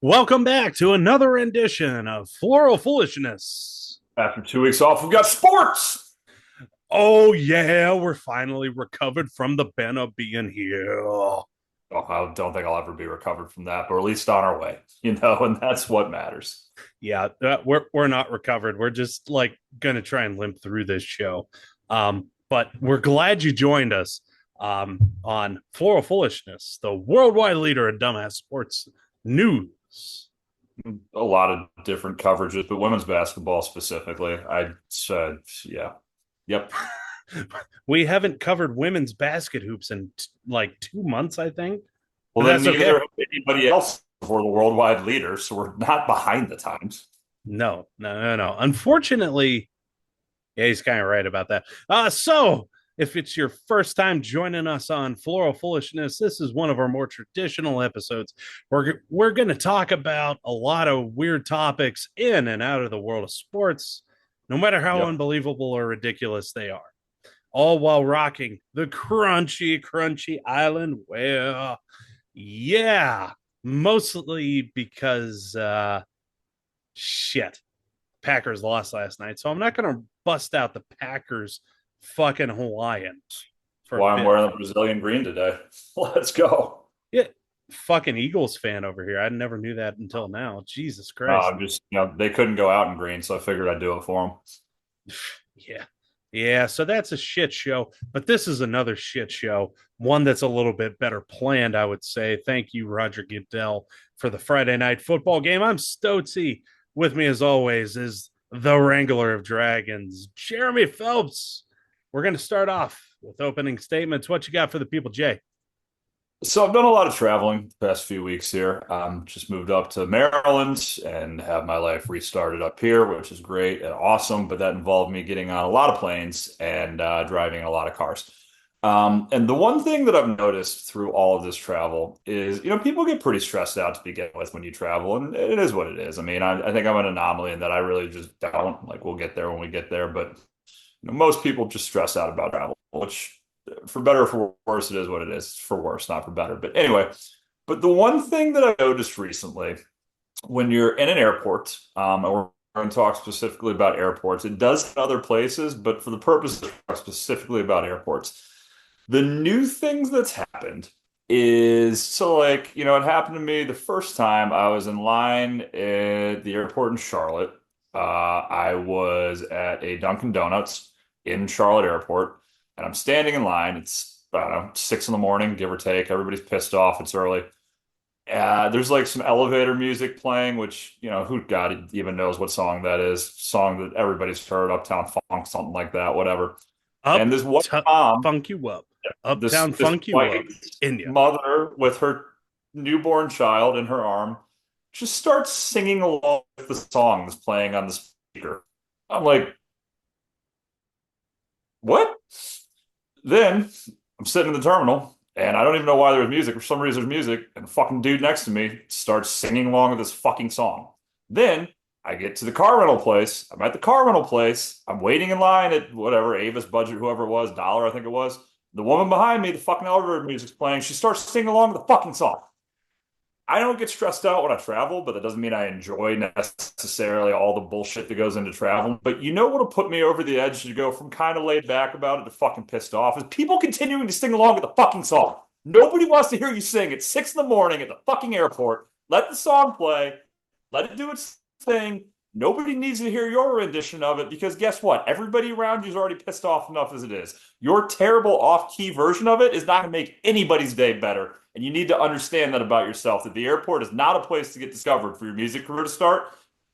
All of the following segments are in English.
Welcome back to another rendition of Floral Foolishness. After 2 weeks off, we've got sports. Oh, yeah, we're finally recovered from the bent of being here. Oh, I don't think I'll ever be recovered from that, but at least on our way, and that's what matters. Yeah, we're not recovered. We're just like gonna try and limp through this show. But we're glad you joined us on Floral Foolishness, the worldwide leader in dumbass sports news. A lot of different coverages, but women's basketball specifically, I said, yeah, yep. We haven't covered women's basket hoops in like 2 months, I think, but Well, then that's okay. neither have anybody else for the worldwide leader, so we're not behind the times. No. Unfortunately, yeah, he's kind of right about that. So if it's your first time joining us on Floral Foolishness, this is one of our more traditional episodes. We're going to talk about a lot of weird topics in and out of the world of sports, no matter how Yep. unbelievable or ridiculous they are. All while rocking the crunchy island where, yeah, mostly because shit, Packers lost last night, so I'm not going to bust out the Packers fucking Hawaiian for a Why I'm bit. wearing the Brazilian green today. Let's go. Yeah, fucking Eagles fan over here. I never knew that until now. Jesus Christ. I'm just, they couldn't go out in green, so I figured I'd do it for them. Yeah. Yeah, so that's a shit show, but this is another shit show, one that's a little bit better planned, I would say. Thank you, Roger Goodell, for the Friday night football game. I'm Stoczy. With me, as always, is the Wrangler of Dragons, Jeremy Phelps. We're going to start off with opening statements. What you got for the people, Jay? So I've done a lot of traveling the past few weeks here. Just moved up to Maryland and have my life restarted up here, which is great and awesome. But that involved me getting on a lot of planes and driving a lot of cars. And the one thing that I've noticed through all of this travel is, people get pretty stressed out to begin with when you travel, and it is what it is. I mean, I think I'm an anomaly in that I really just don't. Like, we'll get there when we get there, but most people just stress out about travel, which for better or for worse, it is what it is. It's for worse, not for better. But anyway, but the one thing that I noticed recently when you're in an airport, and we're going to talk specifically about airports, it does in other places, but for the purpose of specifically about airports, the new things that's happened is so like, it happened to me the first time I was in line at the airport in Charlotte. I was at a Dunkin' Donuts in Charlotte Airport, and I'm standing in line. It's, I don't know, 6 in the morning, give or take. Everybody's pissed off. It's early. There's like some elevator music playing, which, who God even knows what song that is. Song that everybody's heard, Uptown Funk, something like that, whatever. Up, And this white mom, funk you up. this Uptown this funk you white up. India. mother with her newborn child in her arm just starts singing along with the song that's playing on the speaker. I'm like, what? Then I'm sitting in the terminal and I don't even know why there was music. For some reason, there's music, and the fucking dude next to me starts singing along with this fucking song. Then I get to the car rental place. I'm at the car rental place. I'm waiting in line at whatever, Avis Budget, whoever it was, dollar, I think it was. The woman behind me, the fucking elevator music's playing. She starts singing along with the fucking song. I don't get stressed out when I travel, but that doesn't mean I enjoy necessarily all the bullshit that goes into travel. But you know what'll put me over the edge to go from kind of laid back about it to fucking pissed off is people continuing to sing along with the fucking song. Nobody wants to hear you sing at 6 in the morning at the fucking airport. Let the song play. Let it do its thing. Nobody needs to hear your rendition of it because guess what? Everybody around you is already pissed off enough as it is. Your terrible off-key version of it is not going to make anybody's day better. And you need to understand that about yourself, that the airport is not a place to get discovered for your music career to start.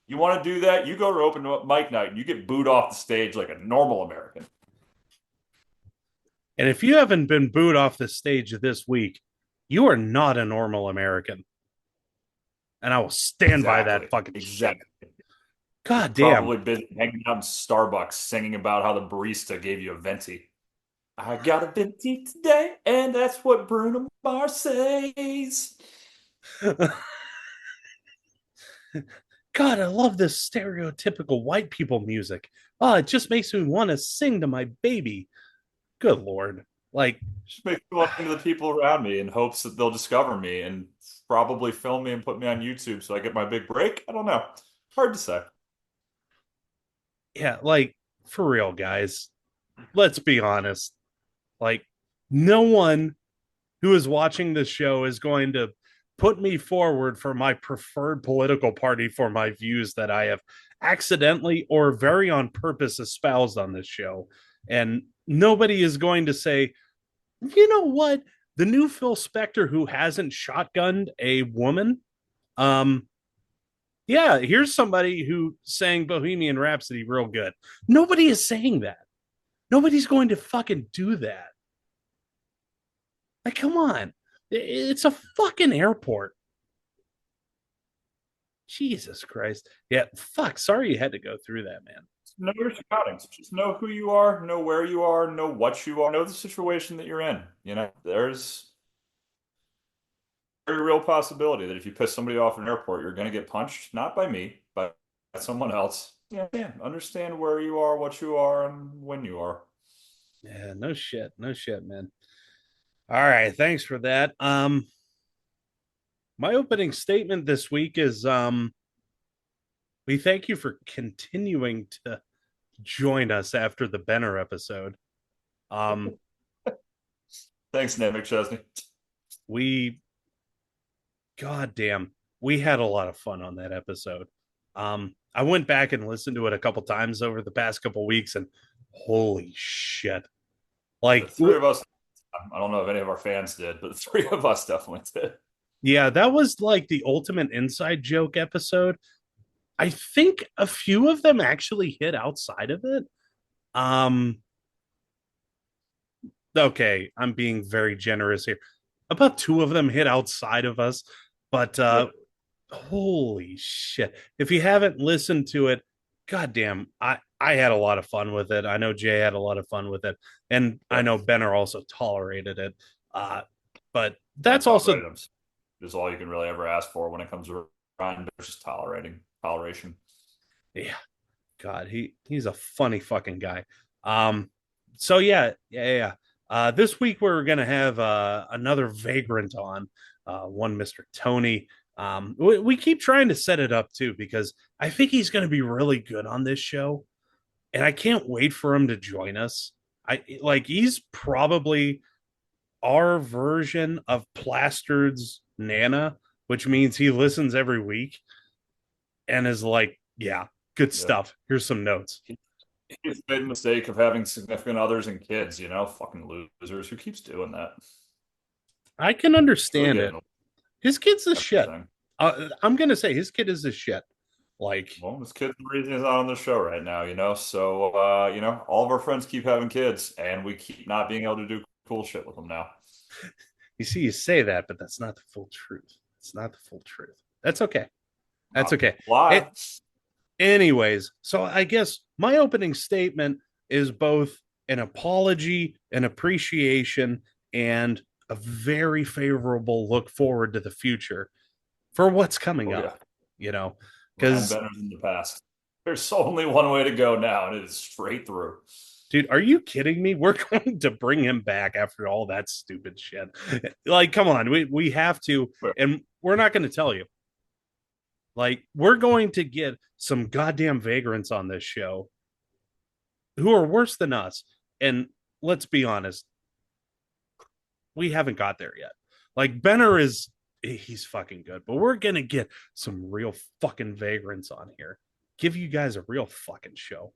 You want to do that, you go to open mic night and you get booed off the stage like a normal American. And if you haven't been booed off the stage this week, you are not a normal American. And I will stand by Exactly. that fucking shit. Exactly. God damn. Probably busy hanging out in Starbucks singing about how the barista gave you a venti. I got a venti today, and that's what Bruno Mars says. God, I love this stereotypical white people music. Oh, it just makes me want to sing to my baby. Good Lord. Like, Just make fun of the people around me in hopes that they'll discover me and probably film me and put me on YouTube so I get my big break. I don't know. Hard to say. yeah, like for real, guys. Let's be honest. Like, no one who is watching this show is going to put me forward for my preferred political party for my views that I have accidentally or very on purpose espoused on this show. And nobody is going to say, you know what? The new Phil Spector who hasn't shotgunned a woman, um, yeah, here's somebody who sang Bohemian Rhapsody real good. Nobody is saying that. Nobody's going to fucking do that. Like, come on. It's a fucking airport. Jesus Christ. Yeah, fuck. Sorry you had to go through that, man. Know your surroundings. Just know who you are, know where you are, know what you are, know the situation that you're in. There's a very real possibility that if you piss somebody off in an airport, you're going to get punched, not by me, but by someone else. Yeah, yeah. Understand where you are, what you are, and when you are. Yeah, no shit. No shit, man. All right, thanks for that. My opening statement this week is we thank you for continuing to join us after the Benner episode. Um Thanks, Nick McChesney. we goddamn, we had a lot of fun on that episode. I went back and listened to it a couple times over the past couple weeks, and holy shit. The Like, three of us, I don't know if any of our fans did, but the three of us definitely did. yeah, that was like the ultimate inside joke episode. I think a few of them actually hit outside of it. Um, okay, I'm being very generous here. About two of them hit outside of us, but Yeah. holy shit. If you haven't listened to it, goddamn, I had a lot of fun with it. I know Jay had a lot of fun with it, and I Yeah. know Benner also tolerated it. Uh, but I that's also, tolerated him. Is all you can really ever ask for when it comes to Ryan. Just toleration. yeah, God, he's a funny fucking guy. Um, so yeah. This week we're gonna have another vagrant on, one Mr. Tony. We keep trying to set it up too because I think he's gonna be really good on this show, and I can't wait for him to join us. I like he's probably our version of Plastered's Nana, which means he listens every week and is like, yeah, good Yeah. stuff. Here's some notes. He's made the mistake of having significant others and kids, fucking losers. Who keeps doing that? I can It's really understand it. getting His kid's the shit. everything. I'm gonna say his kid is the shit. Like, Well, this kid's the reason he's not on the show right now, So, all of our friends keep having kids, and we keep not being able to do cool shit with them now. you see, you say that, but that's not the full truth. It's not the full truth. That's okay. That's Not okay. lie. Anyways, so I guess my opening statement is both an apology, an appreciation, and a very favorable look forward to the future for what's coming Oh yeah, up, you know, Ryan because Benner's in the past. There's only one way to go now, and it is straight through. dude, are you kidding me? We're going to bring him back after all that stupid shit. Like, come on, we have to, and we're not going to tell you. Like, we're going to get some goddamn vagrants on this show who are worse than us. And let's be honest, we haven't got there yet. Like, Benner is, he's fucking good, but we're going to get some real fucking vagrants on here. Give you guys a real fucking show.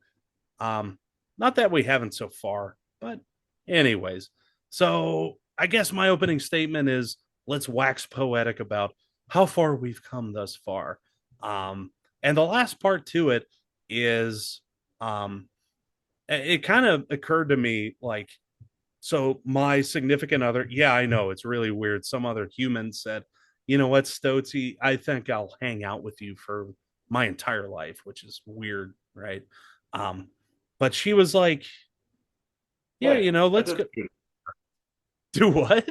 Not that we haven't so far, but anyways. So I guess my opening statement is let's wax poetic about how far we've come thus far. And the last part to it is it kind of occurred to me like, so my significant other, yeah, I know it's really weird. Some other human said, you know what, Stoczy, I think I'll hang out with you for my entire life, which is weird, right? Um, but she was like, yeah, Hey, I let's did go. Do what?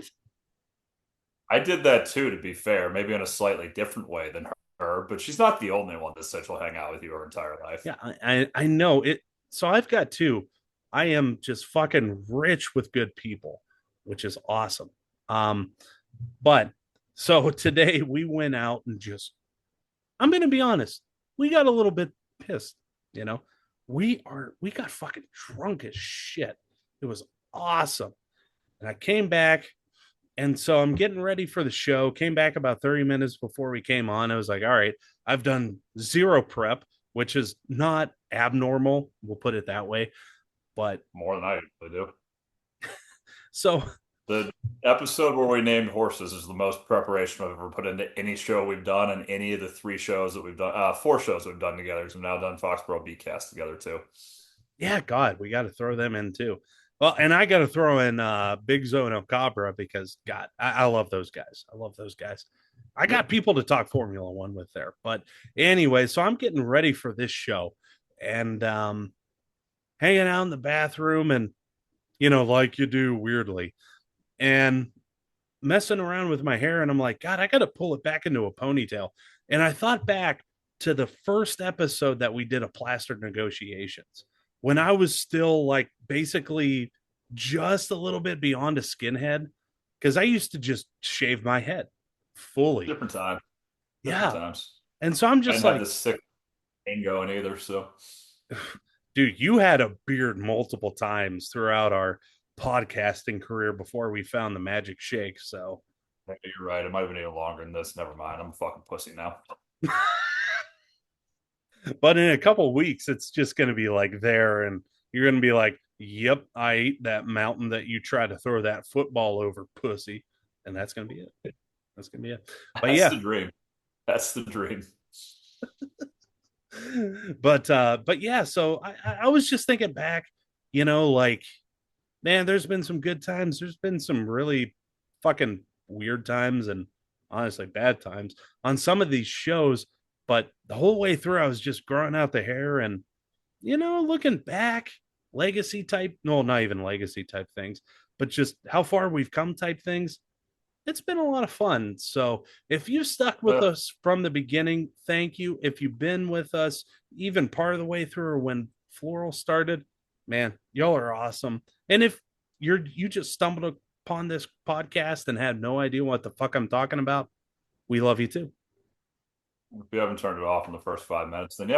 I did that too, to be fair, maybe in a slightly different way than her, but she's not the only one that said she'll hang out with you her entire life. Yeah, I know it. So I've got two. I am just fucking rich with good people. which is awesome. Um, but so today we went out and just, I'm going to be honest, we got a little bit pissed, you know. We got fucking drunk as shit. It was awesome. And I came back, and so I'm getting ready for the show. Came back about 30 minutes before we came on. I was like, all right, I've done zero prep, which is not abnormal. We'll put it that way. But More than I usually do. so The episode where we named horses is the most preparation I've ever put into any show we've done, and any of the three shows that we've done, four shows we've done together. Because we've now done Foxborough Bcast together too. yeah, God, we got to throw them in too. Well, and I got to throw in Big Zo and El Cabra because God, I love those guys. I love those guys. I got Yep. people to talk Formula One with there. But anyway, so I'm getting ready for this show and hanging out in the bathroom and, like you do weirdly, and messing around with my hair. And I'm like, God, I got to pull it back into a ponytail. And I thought back to the first episode that we did of Plastered Negotiations when I was still like basically just a little bit beyond a skinhead because I used to just shave my head fully. Different time. Different Yeah. times. And so I'm I just didn't have like, this sick thing going either. So dude, you had a beard multiple times throughout our podcasting career before we found the magic shake. So, maybe you're right. It might have been even longer than this. Never mind. I'm a fucking pussy now. but in a couple weeks, it's just going to be like there, and you're going to be like, "Yep, I ate that mountain that you tried to throw that football over, pussy," and that's going to be it. That's going to be it. But That's yeah, the dream. That's the dream. but yeah. So I was just thinking back, like, man, there's been some good times. There's been some really fucking weird times and honestly bad times on some of these shows. But the whole way through, I was just growing out the hair and, looking back, legacy type, no, not even legacy type things, but just how far we've come type things. It's been a lot of fun. So if you stuck with Uh, us from the beginning, thank you. If you've been with us even part of the way through or when Floral started, man, y'all are awesome. And if you just stumbled upon this podcast and had no idea what the fuck I'm talking about, we love you too. if you haven't turned it off in the first 5 minutes, then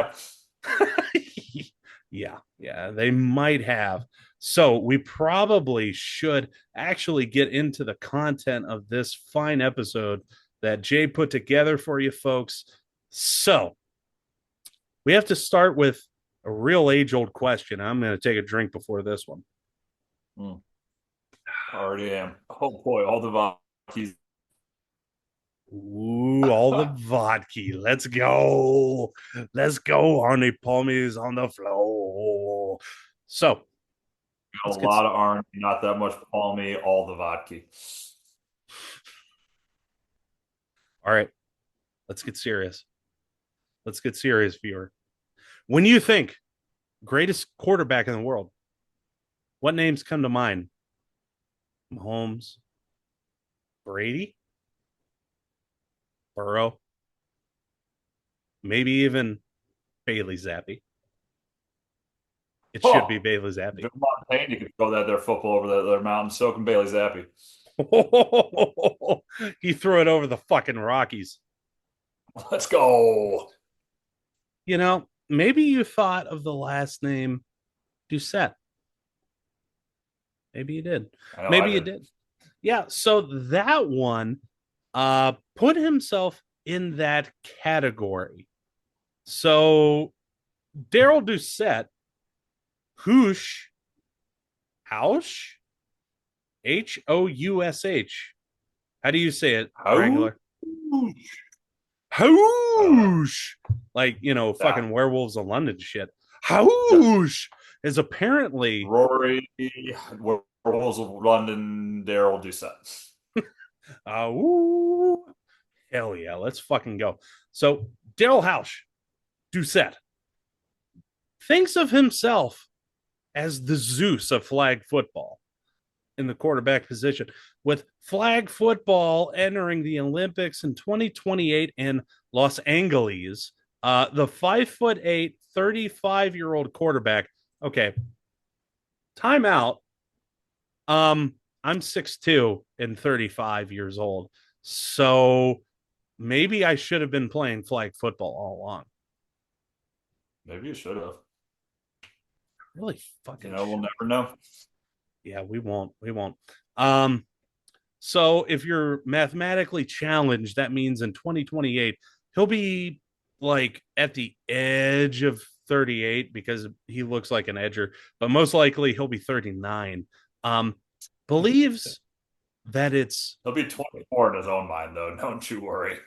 yeah. Yeah, they might have. So we probably should actually get into the content of this fine episode that Jay put together for you folks. So we have to start with a real age old question. I'm going to take a drink before this one. Mm, already am. Oh boy, all the vodkas. Ooh, all the vodka. Let's go. Let's go, honey. Palmies on the floor. So A let's get lot of orange, not that much palmy, all the vodka. all right. Let's get serious. Let's get serious, viewer. When you think greatest quarterback in the world, what names come to mind? Mahomes, Brady, Burrow, maybe even Bailey Zappi. It should be Oh, Bailey Zappi. Joe Montana, you could throw that there football over that there mountain, so can Bailey Zappi. He threw it over the fucking Rockies. Let's go. Maybe you thought of the last name Doucette. Maybe you did. I know I Maybe you did. did. Yeah. So that one put himself in that category. So Daryl Doucette, Hoosh, Housh, Housh. How do you say it, How? Wrangler? I don't know. Hoosh. Like, Yeah. fucking werewolves of London shit. Yes. Hoosh is apparently Rory, Werewolves of London, Daryl Doucette. ooh, hell yeah, let's fucking go. So Daryl Housh, Doucette, thinks of himself as the Zeus of flag football in the quarterback position, with flag football entering the Olympics in 2028 in Los Angeles. The 5'8", 35-year-old quarterback. Okay, timeout. I'm I'm 6'2" and 35 years old. So maybe I should have been playing flag football all along. Maybe you should have. Really fucking We'll should. never know. Yeah, we won't. We won't. Um, so if you're mathematically challenged, that means in 2028, he'll be like at the edge of 38 because he looks like an edger, but most likely he'll be 39. Um, believes that it's He'll be 24 in his own mind, though. Don't you worry.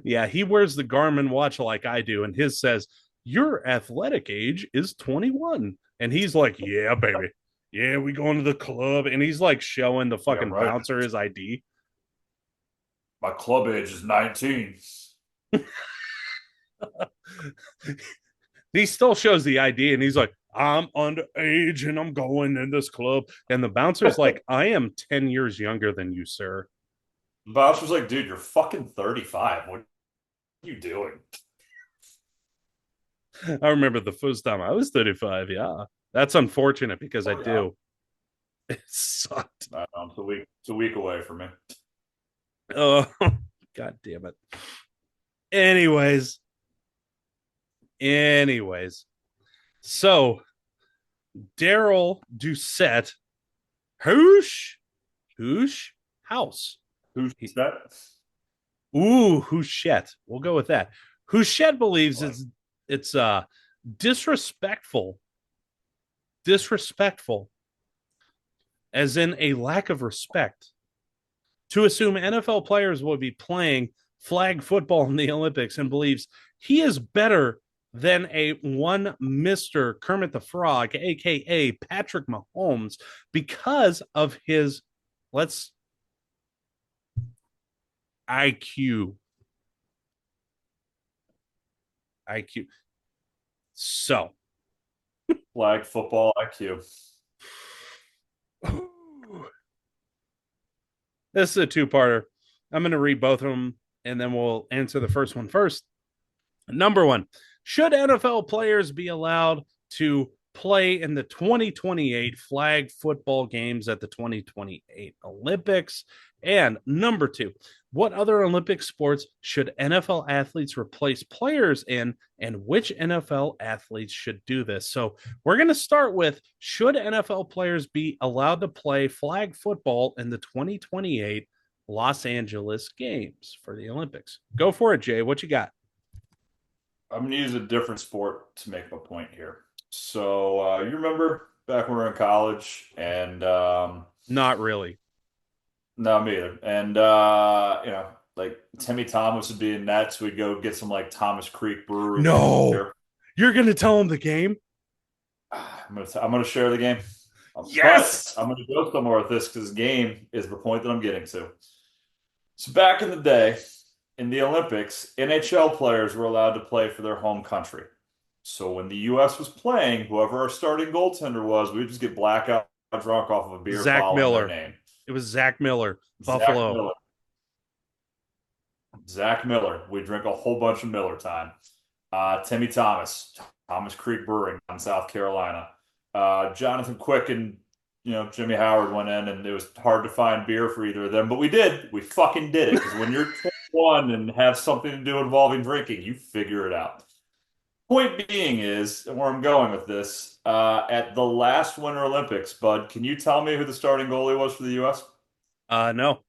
yeah, he wears the Garmin watch like I do, and his says your athletic age is 21. And he's like, yeah, baby. Yeah, we going to the club. And he's like showing the Yeah, fucking right. bouncer his ID. My club age is 19. He still shows the ID and he's like, I'm underage and I'm going in this club. And the bouncer's like, I am 10 years younger than you, sir. Bounce was like, dude, you're fucking 35. What are you doing? I remember the first time I was 35. Yeah. That's unfortunate because I Oh, yeah. do. It sucked. I know, it's a week away for me. Oh, God damn it. Anyways, anyways. So Daryl Doucette, Hoosh, House. Who's that? Ooh, Houchette. We'll go with that. Houchette believes Like, it's disrespectful, disrespectful, as in a lack of respect, to assume NFL players will be playing flag football in the Olympics, and believes he is better than a one Mr. Kermit the Frog, aka Patrick Mahomes, because of his let's IQ. IQ. So flag football IQ. this is a two-parter. I'm going to read both of them and then we'll answer the first one first. Number one, should NFL players be allowed to play in the 2028 flag football games at the 2028 Olympics? And number two, what other Olympic sports should NFL athletes replace players in, and which NFL athletes should do this? So we're going to start with, should NFL players be allowed to play flag football in the 2028 Los Angeles games for the Olympics? Go for it, Jay. What you got? I'm going to use a different sport to make my point here. So, you remember back when we were in college and Not really. no, me either. And like Timmy Thomas would be in nets. We'd go get some like Thomas Creek Brewery No, beer. you're going to tell him the game? I'm gonna share the game, but Yes. I'm gonna go somewhere with this because game is the point that I'm getting to. So back in the day, in the Olympics, NHL players were allowed to play for their home country. So when the U.S. was playing, whoever our starting goaltender was, we would just get blackout drunk off of a beer Zach following their Miller. name. It was Zach Miller, Zach Buffalo. Miller. Zach Miller. We drink a whole bunch of Miller time. Timmy Thomas, Thomas Creek Brewing in South Carolina. Jonathan Quick and Jimmy Howard went in, and it was hard to find beer for either of them, but we did. We fucking did it because when you're 21 and have something to do involving drinking, you figure it out. Point being is, and where I'm going with this, at the last Winter Olympics, Bud, can you tell me who the starting goalie was for the U.S.? No.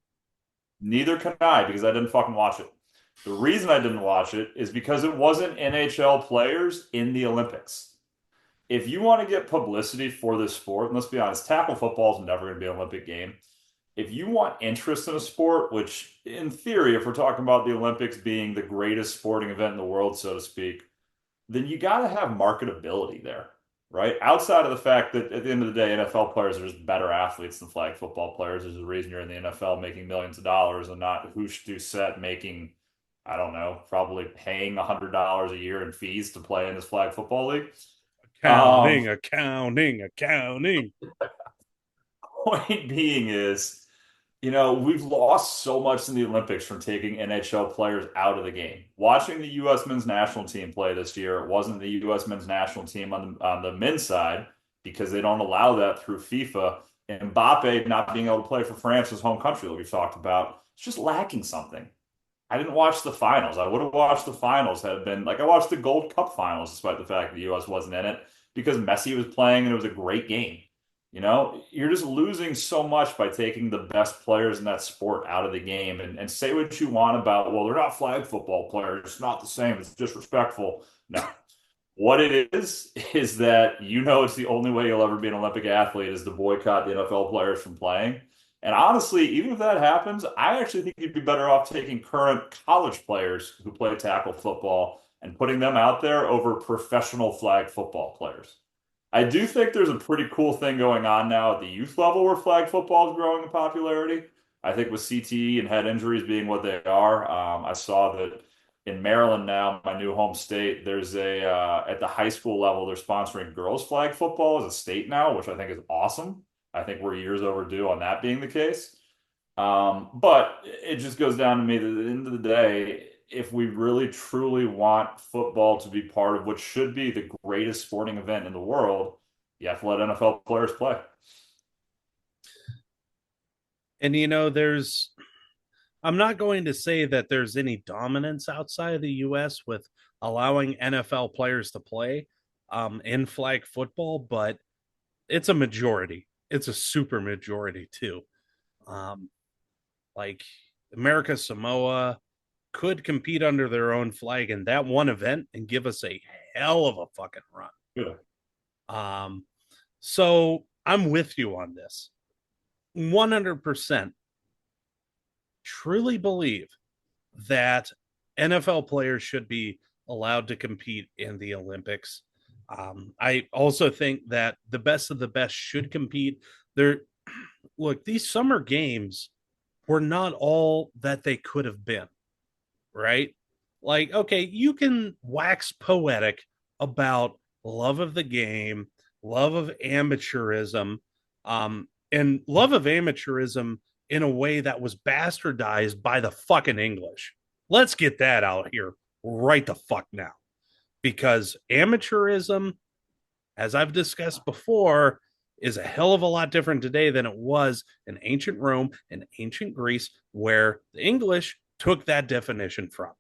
Neither can I because I didn't fucking watch it. The reason I didn't watch it is because it wasn't NHL players in the Olympics. If you want to get publicity for this sport, and let's be honest, tackle football is never going to be an Olympic game. If you want interest in a sport, which in theory, if we're talking about the Olympics being the greatest sporting event in the world, so to speak, then you got to have marketability there, right? Outside of the fact that at the end of the day, NFL players are just better athletes than flag football players. There's a reason you're in the NFL making millions of dollars and not Hoosh Doucette making, I don't know, probably paying $100 a year in fees to play in this flag football league. Um, Accounting. Point being is, we've lost so much in the Olympics from taking NHL players out of the game. Watching the U.S. men's national team play this year, it wasn't the U.S. men's national team on the men's side because they don't allow that through FIFA. Mbappe not being able to play for France, his home country, like we've talked about, it's just lacking something. I didn't watch the finals. I would have watched the finals had it been like I watched the Gold Cup finals, despite the fact the U.S. wasn't in it, because Messi was playing and it was a great game. You're just losing so much by taking the best players in that sport out of the game and say what you want about, well, they're not flag football players. It's not the same. It's disrespectful. No. What it is that it's the only way you'll ever be an Olympic athlete is to boycott the NFL players from playing. And honestly, even if that happens, I actually think you'd be better off taking current college players who play tackle football and putting them out there over professional flag football players. I do think there's a pretty cool thing going on now at the youth level where flag football is growing in popularity. I think with CTE and head injuries being what they are, I saw that in Maryland now, my new home state, there's at the high school level, they're sponsoring girls flag football as a state now, which I think is awesome. I think we're years overdue on that being the case. But it just goes down to me that at the end of the day, if we really truly want football to be part of what should be the greatest sporting event in the world, you have to let NFL players play. And I'm not going to say that there's any dominance outside of the US with allowing NFL players to play in flag football, but it's a majority. It's a super majority too. Um, like America Samoa could compete under their own flag in that one event and give us a hell of a fucking run. Yeah. Um, so I'm with you on this. 100% truly believe that NFL players should be allowed to compete in the Olympics. I also think that the best of the best should compete. Look, these summer games were not all that they could have been, right? Like, okay, you can wax poetic about love of the game, love of amateurism, and love of amateurism in a way that was bastardized by the fucking English. Let's get that out here right the fuck now. Because amateurism, as I've discussed before, is a hell of a lot different today than it was in ancient Rome and ancient Greece, where the English took that definition from.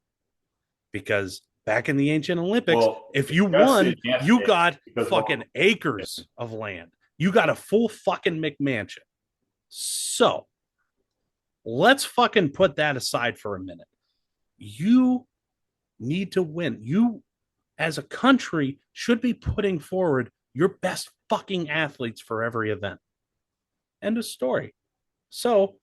Because back in the ancient Olympics, Well, if you you gotta see won, a chance you game got because fucking acres of land. You got a full fucking McMansion. So let's fucking put that aside for a minute. You need to win. You, as a country, should be putting forward your best fucking athletes for every event. End of story. So,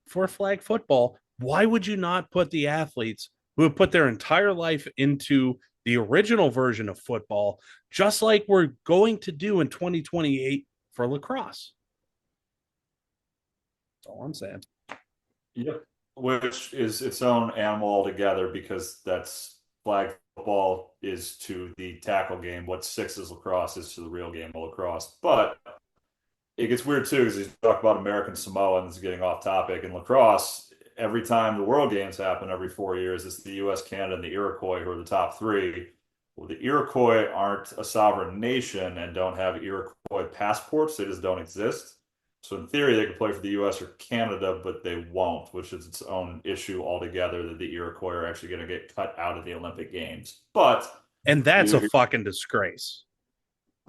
for flag football, why would you not put the athletes who have put their entire life into the original version of football, just like we're going to do in 2028 for lacrosse? That's all I'm saying. Yep. Which is its own animal altogether because that's flag football is to the tackle game what sixes lacrosse is to the real game of lacrosse. But it gets weird too because you talk about American Samoa and this is getting off topic. In lacrosse, every time the World Games happen every 4 years, it's the U.S., Canada, and the Iroquois who are the top three. Well, the Iroquois aren't a sovereign nation and don't have Iroquois passports. They just don't exist. So in theory, they could play for the U.S. or Canada, but they won't, which is its own issue altogether that the Iroquois are actually going to get cut out of the Olympic Games. But And that's a neither fucking disgrace.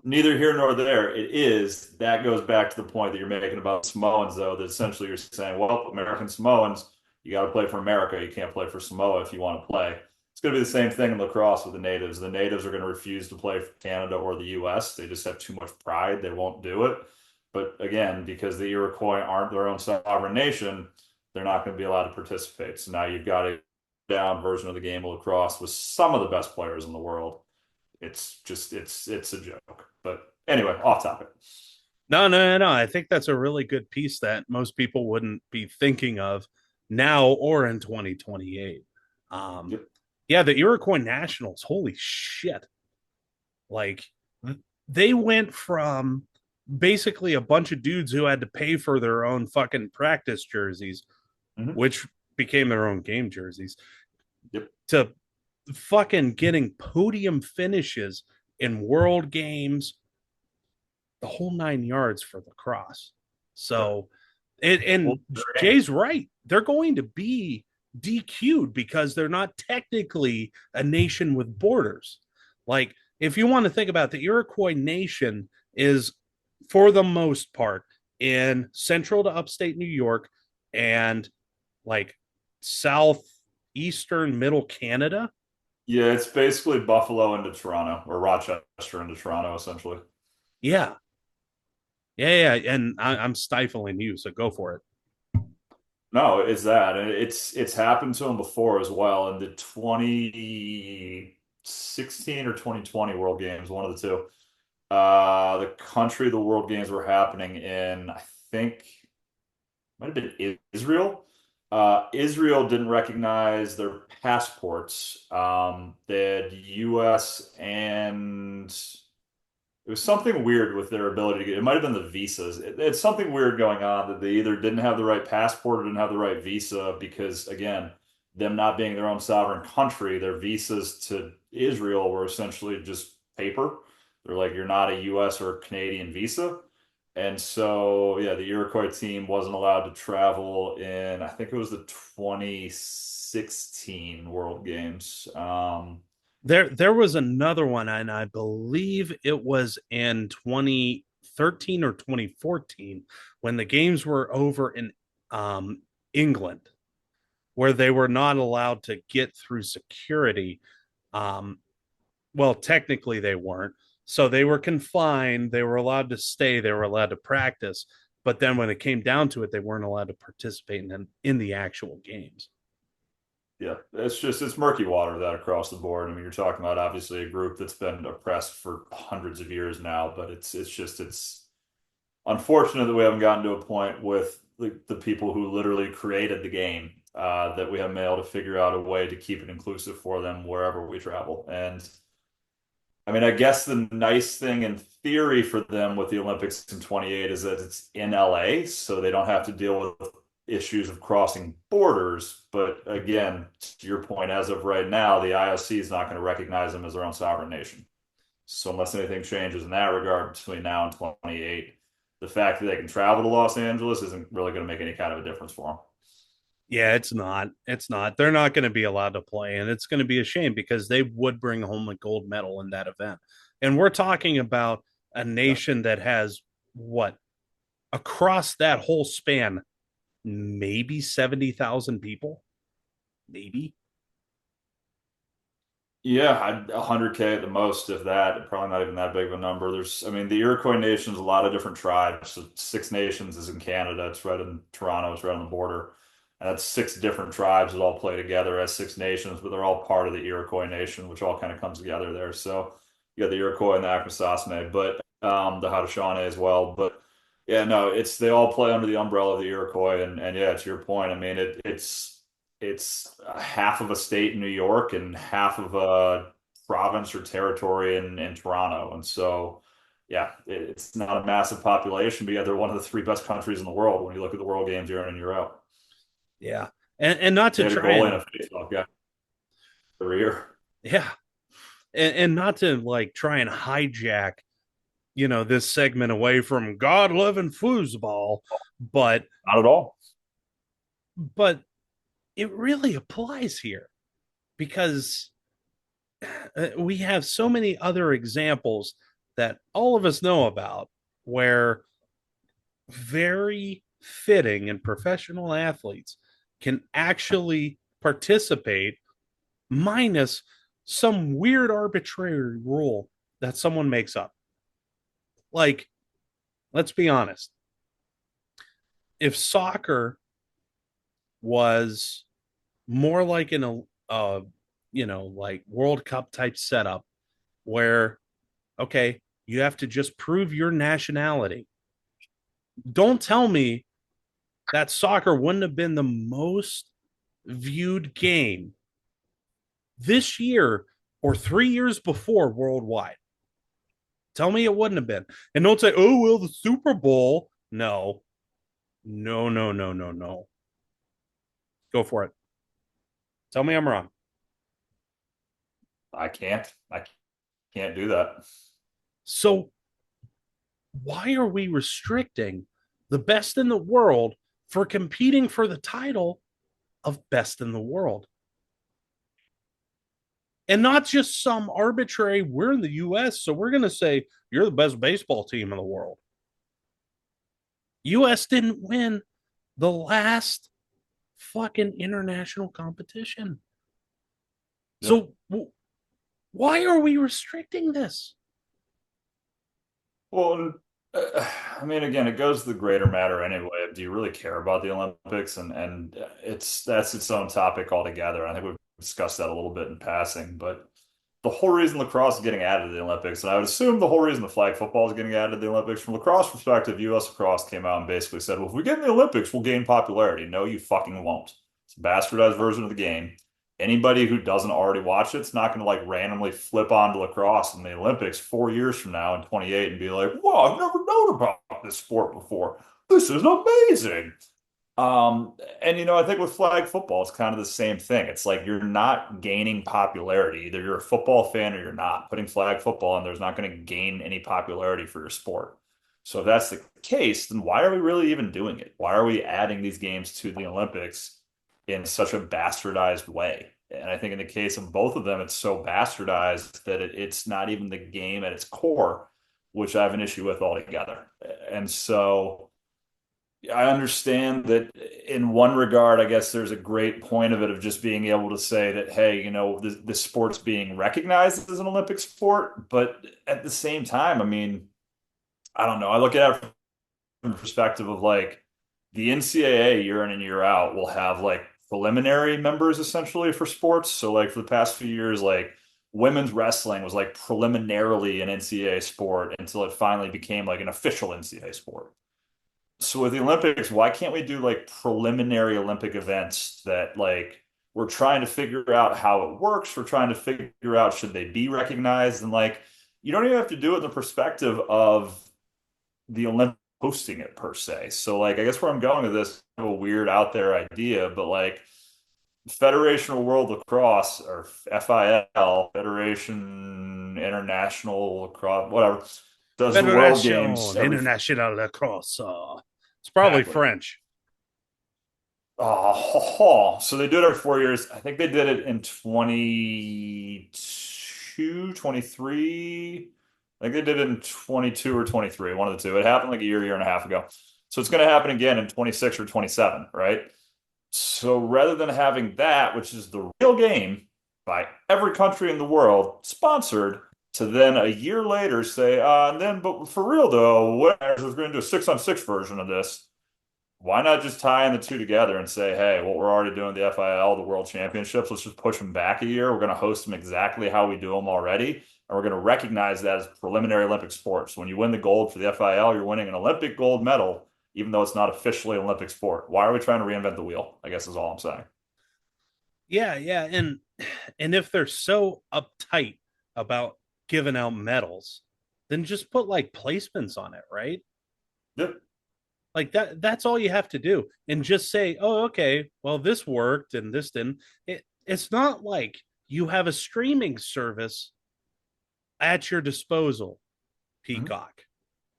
neither here nor there. It is. That goes back to the point that you're making about Samoans, though, that essentially you're saying, well, American Samoans, you got to play for America. You can't play for Samoa if you want to play. It's going to be the same thing in lacrosse with the natives. The natives are going to refuse to play for Canada or the US. They just have too much pride. They won't do it. But again, because the Iroquois aren't their own sovereign nation, they're not going to be allowed to participate. So now you've got a down version of the game of lacrosse with some of the best players in the world. It's a joke. But anyway, off topic. No. I think that's a really good piece that most people wouldn't be thinking of now or in 2028. Um, Yep. yeah, the Iroquois Nationals, holy shit. Like, they went from basically a bunch of dudes who had to pay for their own fucking practice jerseys, Mm-hmm. which became their own game jerseys, Yep. to fucking getting podium finishes in world games, the whole 9 yards for lacrosse. Yeah. So it, and Well, great. Jay's right. They're going to be DQ'd because they're not technically a nation with borders. Like, if you want to think about the Iroquois nation is, for the most part, in central to upstate New York and like southeastern middle Canada. Yeah, it's basically Buffalo into Toronto or Rochester into Toronto, essentially. Yeah. Yeah. And I'm stifling you. So go for it. No, it's that. And it's happened to him before as well in the 2016 or 2020 World Games, one of the two. The country the World Games were happening in, I think, might have been Israel. Israel didn't recognize their passports. They had US and it was something weird with their ability to get, it might have been the visas. It's something weird going on that they either didn't have the right passport or didn't have the right visa because, again, them not being their own sovereign country, their visas to Israel were essentially just paper. They're like, you're not a US or Canadian visa. And so, yeah, the Iroquois team wasn't allowed to travel in, I think it was the 2016 World Games. There was another one, and I believe it was in 2013 or 2014 when the games were over in England, where they were not allowed to get through security. Um, well, technically they weren't. So they were confined. They were allowed to stay. They were allowed to practice. But then when it came down to it, they weren't allowed to participate in the actual games. Yeah, it's murky water that across the board. I mean, you're talking about obviously a group that's been oppressed for hundreds of years now, but it's unfortunate that we haven't gotten to a point with the people who literally created the game that we haven't been able to figure out a way to keep it inclusive for them wherever we travel. And I mean, I guess the nice thing in theory for them with the Olympics in 28 is that it's in LA, so they don't have to deal with issues of crossing borders. But again, to your point, as of right now, the IOC is not going to recognize them as their own sovereign nation. So unless anything changes in that regard between now and 28, the fact that they can travel to Los Angeles isn't really going to make any kind of a difference for them. Yeah, it's not. It's not. They're not going to be allowed to play, and it's going to be a shame because they would bring home a gold medal in that event. And we're talking about a Yeah. nation that has what, across that whole span, maybe 70,000 people, maybe. Yeah, 100K at the most, if that. Probably not even that big of a number. I mean, the Iroquois Nation is a lot of different tribes. So Six Nations is in Canada. It's right in Toronto. It's right on the border. And that's six different tribes that all play together as Six Nations, but they're all part of the Iroquois Nation, which all kind of comes together there. So you got the Iroquois and the Akwesasne, but the Haudenosaunee as well. But yeah, no, they all play under the umbrella of the Iroquois. And yeah, to your point, I mean, it's half of a state in New York and half of a province or territory in Toronto. And so, yeah, it's not a massive population, but yeah, they're one of the three best countries in the world when you look at the World Games year in and year out. Yeah, and not to They had a try goalie and and a faceoff guy every year. yeah, and not to like try and hijack this segment away from God loving foosball, but Not at all. but it really applies here because we have so many other examples that all of us know about where very fitting and professional athletes can actually participate minus some weird arbitrary rule that someone makes up. Like, let's be honest. If soccer was more like like World Cup type setup where, okay, you have to just prove your nationality. Don't tell me that soccer wouldn't have been the most viewed game this year or 3 years before worldwide. Tell me it wouldn't have been. And don't say, oh, well, the Super Bowl. No, no, no, no, no, no. Go for it. Tell me I'm wrong. I can't. I can't do that. So, why are we restricting the best in the world for competing for the title of best in the world. And not just some arbitrary, we're in the US, so we're going to say you're the best baseball team in the world. US didn't win the last fucking international competition. Yep. So why are we restricting this? Well, I mean, again, it goes to the greater matter anyway. Do you really care about the Olympics? And that's its own topic altogether. I think we've discussed that a little bit in passing, but the whole reason lacrosse is getting added to the Olympics, and I would assume the whole reason the flag football is getting added to the Olympics, from lacrosse perspective, U.S. lacrosse came out and basically said, well, if we get in the Olympics, we'll gain popularity. No, you fucking won't. It's a bastardized version of the game. Anybody who doesn't already watch it's not going to like randomly flip onto lacrosse in the Olympics 4 years from now in 28 and be like, "Whoa, I've never known about this sport before. This is amazing." And I think with flag football, it's kind of the same thing. It's like you're not gaining popularity. Either you're a football fan or you're not. Putting flag football in there's not going to gain any popularity for your sport. So if that's the case, then why are we really even doing it? Why are we adding these games to the Olympics in such a bastardized way? And I think in the case of both of them, it's so bastardized that it's not even the game at its core, which I have an issue with altogether. And so I understand that in one regard, I guess there's a great point of it of just being able to say that, hey, the sport's being recognized as an Olympic sport. But at the same time, I mean, I don't know. I look at it from the perspective of like the NCAA year in and year out will have like preliminary members essentially for sports. So like for the past few years, like women's wrestling was like preliminarily an NCAA sport until it finally became like an official NCAA sport. So with the Olympics, why can't we do like preliminary Olympic events that like we're trying to figure out how it works? We're trying to figure out should they be recognized? And like you don't even have to do it in the perspective of the Olympics hosting it per se. So like I guess where I'm going with this kind of a weird out there idea, but like Federation of World Lacrosse or FIL, Federation International Lacrosse, whatever, does the World Games Federation every International Lacrosse. It's probably exactly. French. Oh, so they do it every 4 years. I think they did it in 22, 23. I think they did it in 22 or 23, one of the two. It happened like a year and a half ago. So it's going to happen again in 26 or 27, right? So rather than having that, which is the real game by every country in the world, sponsored, to then a year later say, and then, but for real though, we're going to do a 6-on-6 version of this. Why not just tie in the two together and say, hey, what we're already doing the FIL, the World Championships, let's just push them back a year. We're going to host them exactly how we do them already. And we're going to recognize that as preliminary Olympic sports. When you win the gold for the FIL, you're winning an Olympic gold medal, even though it's not officially an Olympic sport. Why are we trying to reinvent the wheel? I guess is all I'm saying. Yeah. And if they're so uptight about giving out medals, then just put like placements on it, right? Yep. Like that's all you have to do. And just say, oh, okay, well, this worked and this didn't. It's not like you have a streaming service at your disposal, Mm-hmm. Peacock.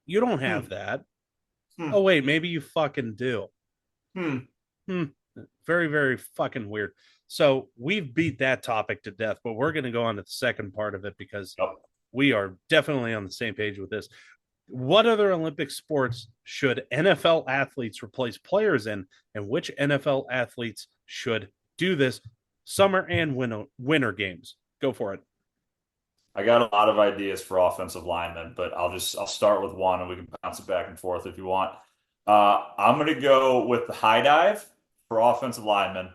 You don't Hmm. have that. Hmm. Oh, wait, maybe you fucking do. Hmm. Hmm. Very, very fucking weird. So we've beat that topic to death, but we're going to go on to the second part of it because Yep. we are definitely on the same page with this. What other Olympic sports should NFL athletes replace players in, and which NFL athletes should do this summer and winter games? Go for it. I got a lot of ideas for offensive linemen, but I'll start with one and we can bounce it back and forth if you want. I'm gonna go with the high dive for offensive linemen.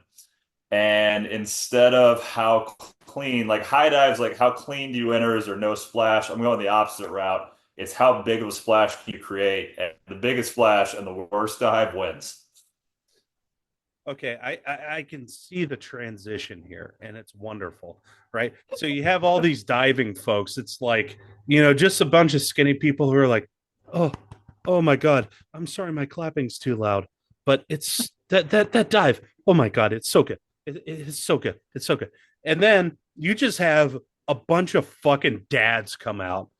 And instead of how clean, like high dives, like how clean do you enter? Is there no splash? I'm going the opposite route. It's how big of a splash can you create? And the biggest splash and the worst dive wins. Okay, I can see the transition here, and it's wonderful, right? So you have all these diving folks. It's like just a bunch of skinny people who are like, oh, oh my god, I'm sorry, my clapping's too loud, but it's that dive. Oh my god, it's so good. It's so good. It's so good. And then you just have a bunch of fucking dads come out,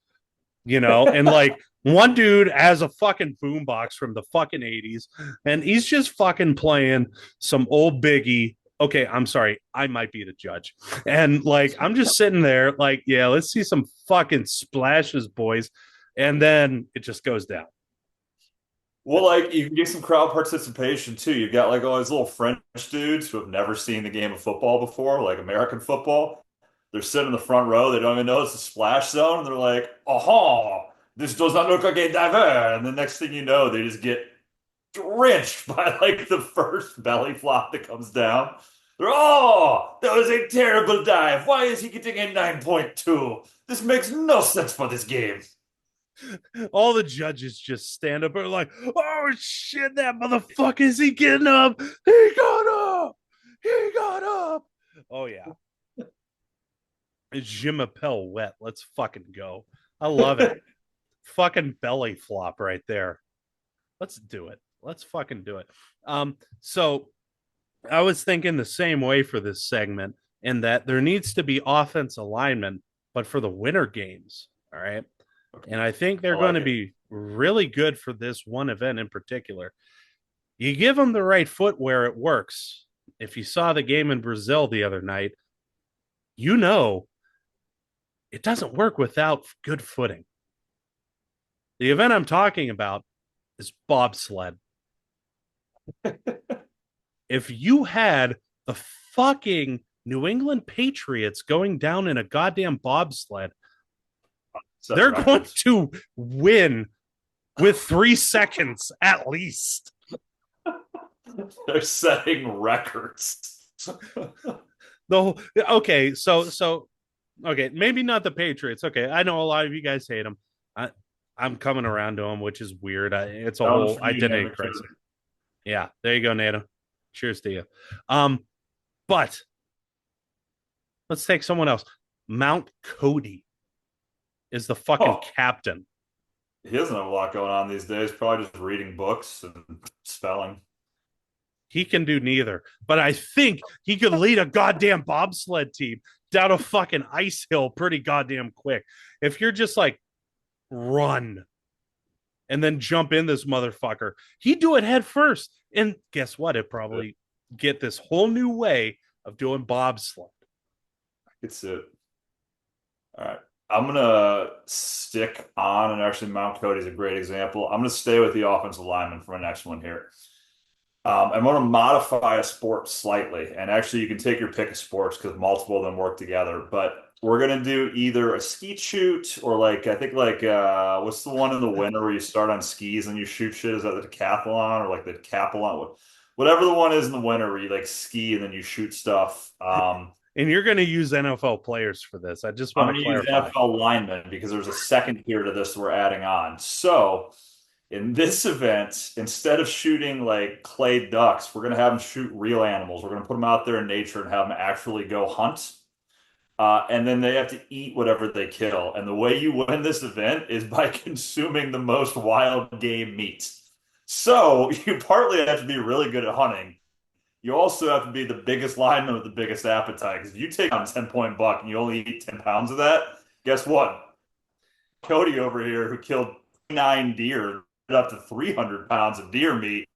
and like One dude has a fucking boombox from the fucking 80s, and he's just fucking playing some old Biggie. Okay, I'm sorry. I might be the judge. And like, I'm just sitting there, like, yeah, let's see some fucking splashes, boys. And then it just goes down. Well, like you can get some crowd participation too. You've got like all these little French dudes who have never seen the game of football before, like American football. They're sitting in the front row. They don't even know it's a splash zone, and they're like, "Oh, this does not look like a diver." And the next thing you know, they just get drenched by like the first belly flop that comes down. They're, "Oh, that was a terrible dive. Why is he getting a 9.2? This makes no sense for this game." All the judges just stand up and are like, oh shit, that motherfucker, is he getting up? He got up. He got up. Oh yeah. Jim Appel wet. Let's fucking go. I love it. Fucking belly flop right there. Let's do it. Let's fucking do it. So I was thinking the same way for this segment, in that there needs to be offense alignment, but for the winter games. All right. And I think I they're going like to it. be really good for this one event in particular. You give them the right footwear, it works. If you saw the game in Brazil the other night, you know it doesn't work without good footing. The event I'm talking about is bobsled. If you had the fucking New England Patriots going down in a goddamn bobsled, Set they're going records. to win with 3 seconds at least. They're setting records. The okay, maybe not the Patriots. Okay, I know a lot of you guys hate them. I'm coming around to them, which is weird. It's a Down whole for you, identity Nana. crisis. Yeah, there you go, Nato. Cheers to you. Um, but let's take someone else. Mount Cody is the fucking Oh, captain. he doesn't have a lot going on these days. Probably just reading books and spelling. He can do neither, but I think he could lead a goddamn bobsled team down a fucking ice hill pretty goddamn quick. If you're just like, run and then jump in this motherfucker, he'd do it head first. And guess what? It probably get this whole new way of doing bobsled. It's it. All right. I'm gonna stick on, and actually Mount Cody's a great example. I'm gonna stay with the offensive lineman for my next one here. I'm going to modify a sport slightly, and actually, you can take your pick of sports because multiple of them work together. But we're going to do either a skeet shoot or like I think like what's the one in the winter where you start on skis and you shoot shit? Is that the decathlon or like the decathlon? Whatever the one is in the winter where you like ski and then you shoot stuff. And you're going to use NFL players for this. I just I'm want going to to use clarify. NFL linemen because there's a second here to this we're adding on. So. In this event, instead of shooting like clay ducks, we're going to have them shoot real animals. We're going to put them out there in nature and have them actually go hunt. And then they have to eat whatever they kill. And the way you win this event is by consuming the most wild game meat. So you partly have to be really good at hunting. You also have to be the biggest lineman with the biggest appetite. Because if you take on a 10-point buck and you only eat 10 pounds of that, guess what? Cody over here, who killed 9 deer, up to 300 pounds of deer meat,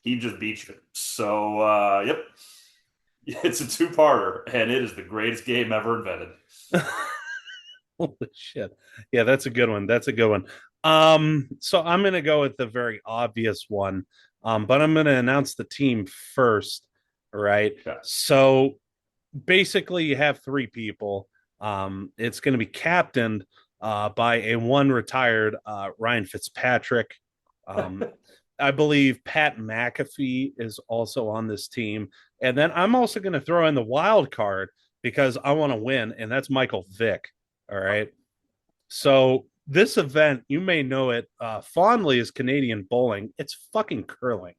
he just beat you. So, yep, it's a two-parter, and it is the greatest game ever invented. Holy shit. Yeah, that's a good one. That's a good one. So I'm gonna go with the very obvious one. But I'm gonna announce the team first, right? Okay. So basically you have three people. It's gonna be captained by a one retired Ryan Fitzpatrick. Um, I believe Pat McAfee is also on this team. And then I'm also going to throw in the wild card because I want to win, and that's Michael Vick. All right. So this event, you may know it fondly as Canadian bowling. It's fucking curling.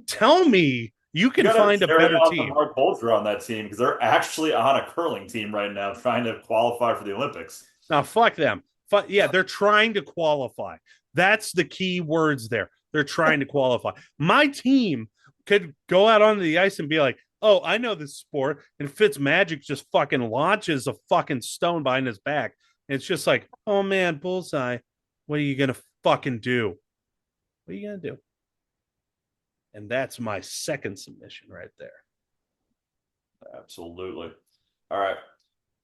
Tell me you You can got to find a carry better on the team. Mark Bolger on that team because they're actually on a curling team right now trying to qualify for the Olympics. Now, fuck them. Yeah, they're trying to qualify. That's the key words there. They're trying to qualify. My team could go out onto the ice and be like, oh, I know this sport. And Fitzmagic just fucking launches a fucking stone behind his back. And it's just like, oh man, bullseye. What are you gonna fucking do? What are you gonna do? And that's my second submission right there. Absolutely. All right.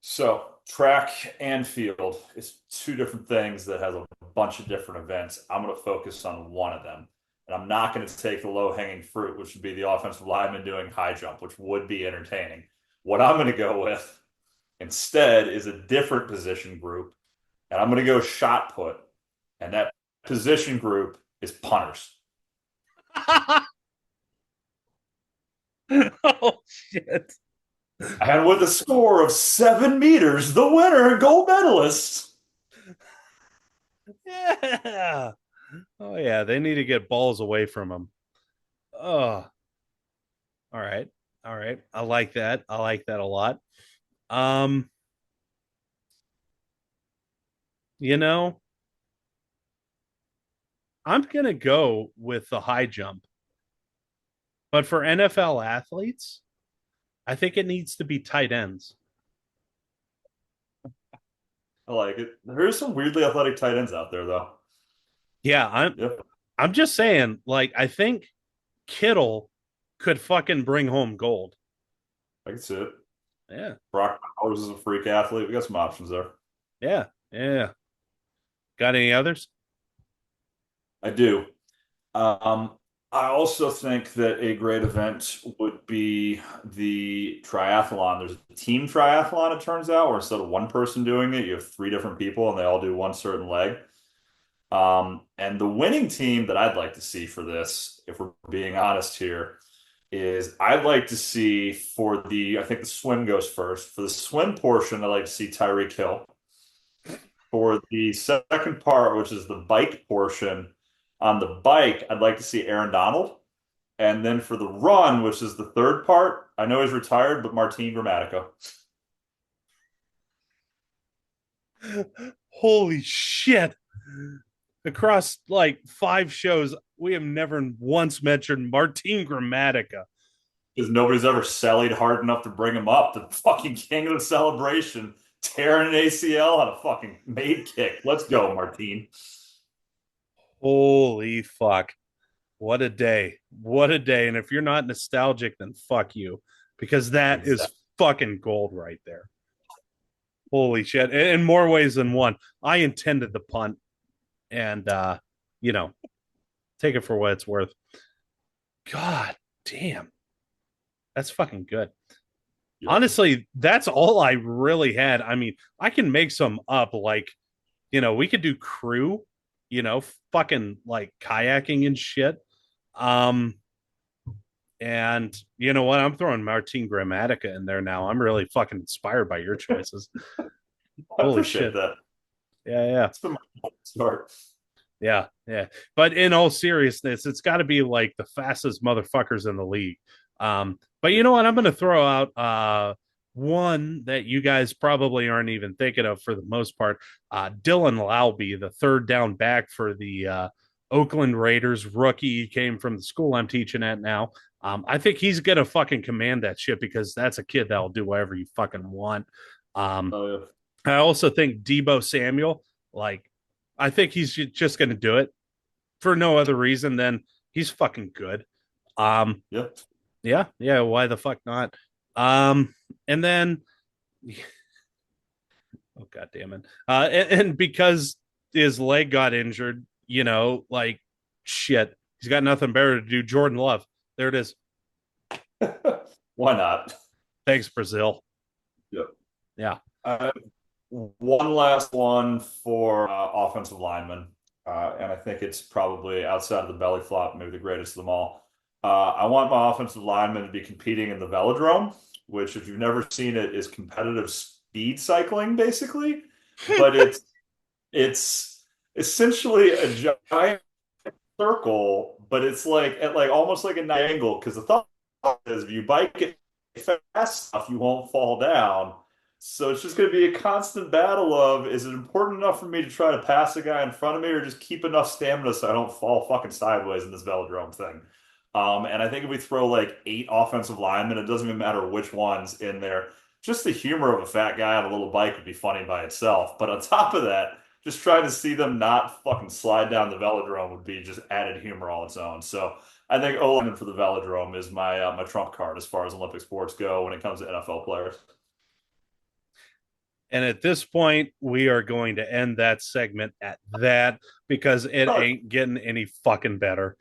So track and field is two different things that has a bunch of different events. I'm going to focus on one of them. And I'm not going to take the low hanging fruit, which would be the offensive lineman doing high jump, which would be entertaining. What I'm going to go with instead is a different position group. And I'm going to go shot put. And that position group is punters. Oh shit. And with a score of 7 meters, the winner and gold medalist. Yeah. Oh yeah, they need to get balls away from him. Oh, all right. All right. I like that. I like that a lot. Um, you know, I'm gonna go with the high jump. But for NFL athletes, I think it needs to be tight ends. I like it. There's some weirdly athletic tight ends out there, though. Yeah, I'm Yep, I'm just saying, like, I think Kittle could fucking bring home gold. I can see it. Yeah, Brock Bowers is a freak athlete. We got some options there. yeah, yeah. Got any others? I do. Um, I also think that a great event would be the triathlon. There's a team triathlon, it turns out, where instead of one person doing it, you have three different people and they all do one certain leg. And the winning team that I'd like to see for this, if we're being honest here, is I'd like to see for I think the swim goes first. For the swim portion, I'd like to see Tyreek Hill. For the second part, which is the bike portion, on the bike, I'd like to see Aaron Donald. And then for the run, which is the third part, I know he's retired, but Martin Gramatica. Holy shit. Across like 5 shows, we have never once mentioned Martin Gramatica. Because nobody's ever sallied hard enough to bring him up. The fucking king of the celebration, tearing an ACL on a fucking made kick. Let's go, Martin. Holy fuck. What a day. What a day. And if you're not nostalgic, then fuck you. Because that is Exactly. fucking gold right there. Holy shit. In more ways than one. I intended the punt and you know, take it for what it's worth. God damn. That's fucking good. Yep. Honestly, that's all I really had. I mean, I can make some up like, we could do crew, fucking like kayaking and shit. Um, and you know what? I'm throwing Martin Gramatica in there now. I'm really fucking inspired by your choices. I Holy appreciate shit. that. Yeah, yeah. It's been my start. Yeah, yeah. But in all seriousness, it's got to be like the fastest motherfuckers in the league. But you know what? I'm going to throw out one that you guys probably aren't even thinking of for the most part. Dylan Laube, the third down back for the Oakland Raiders rookie. He came from the school I'm teaching at now. I think he's going to fucking command that shit because that's a kid that'll do whatever you fucking want. Um, Oh, yeah. I also think Debo Samuel, like, I think he's just going to do it for no other reason than he's fucking good. Um, Yep. yeah, yeah. Why the fuck not? Um, and then, oh god damn it. And because his leg got injured, like shit, he's got nothing better to do. Jordan Love, there it is. Why not? Thanks, Brazil. Yep. Yeah. I have one last one for offensive linemen, and I think it's probably outside of the belly flop, maybe the greatest of them all. I want my offensive linemen to be competing in the velodrome, which, if you've never seen it, is competitive speed cycling, basically. But it's essentially a giant circle, but it's like at like almost like a 90 angle. Because the thought is, if you bike it fast enough, you won't fall down. So it's just going to be a constant battle of, is it important enough for me to try to pass the guy in front of me, or just keep enough stamina so I don't fall fucking sideways in this velodrome thing? And I think if we throw like 8 offensive linemen, it doesn't even matter which ones in there. Just the humor of a fat guy on a little bike would be funny by itself. But on top of that, just trying to see them not fucking slide down the velodrome would be just added humor all its own. So I think O-lineman for the velodrome is my trump card as far as Olympic sports go when it comes to NFL players. And at this point, we are going to end that segment at that because it Oh, ain't getting any fucking better.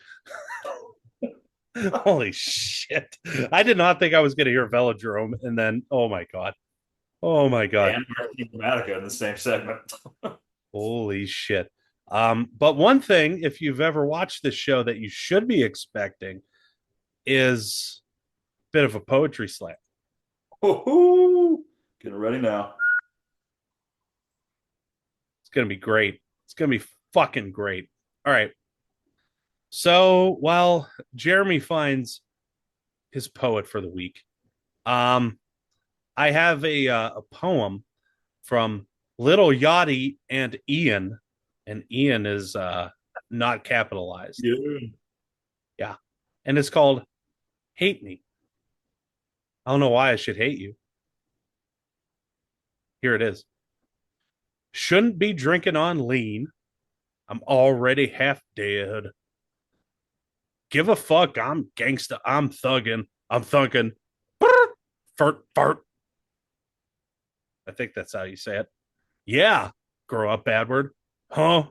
Holy shit. I did not think I was going to hear Velodrome. And then, oh my God. Oh my God. and Martin Dramatica in the same segment. Holy shit. But one thing, if you've ever watched this show that you should be expecting is a bit of a poetry slam. Getting ready now. It's going to be great. It's going to be fucking great. All right. So while Jeremy finds his poet for the week, um, I have a poem from Little Yachty and Ian, and Ian is not capitalized. Yeah. Yeah, and it's called "Hate Me." I don't know why I should hate you. Here it is. Shouldn't be drinking on lean. I'm already half dead. Give a fuck. I'm gangsta. I'm thugging. I'm thunking. Fart, fart. I think that's how you say it. Yeah. Grow up, bad word. Huh?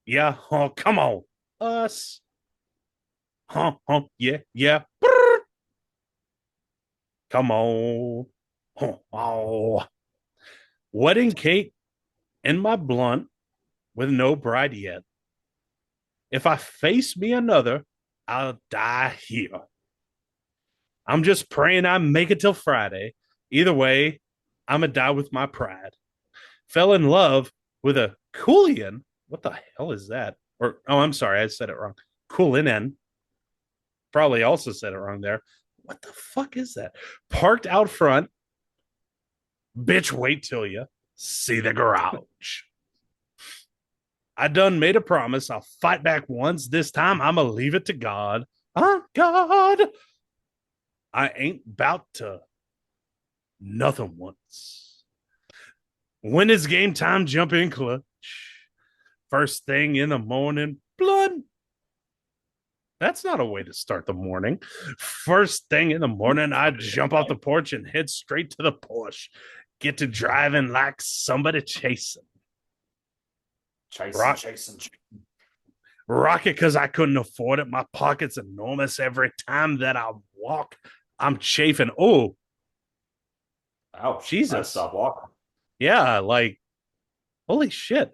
Yeah. Huh? Come on. Us. Huh? Huh? Yeah. Yeah. Come on. Huh? Oh. Wedding cake in my blunt with no bride yet. If I face me another, I'll die here. I'm just praying I make it till Friday. Either way, I'm going to die with my pride. Fell in love with a Coolian. What the hell is that? Or, oh, I'm sorry, I said it wrong. Coolinen. Probably also said it wrong there. What the fuck is that? Parked out front. Bitch, wait till you see the garage. I done made a promise. I'll fight back once. This time, I'm going to leave it to God. Oh, God. I ain't about to nothing once. When it's game time, jump in clutch. First thing in the morning, blood. That's not a way to start the morning. First thing in the morning, I jump off the porch and head straight to the Porsche. Get to driving like somebody chasing. Chasing, chasing, chasing. Rocket because I couldn't afford it. My pocket's enormous. Every time that I walk, I'm chafing. Oh, Ouch. Jesus. Stop walking. Yeah, like, holy shit.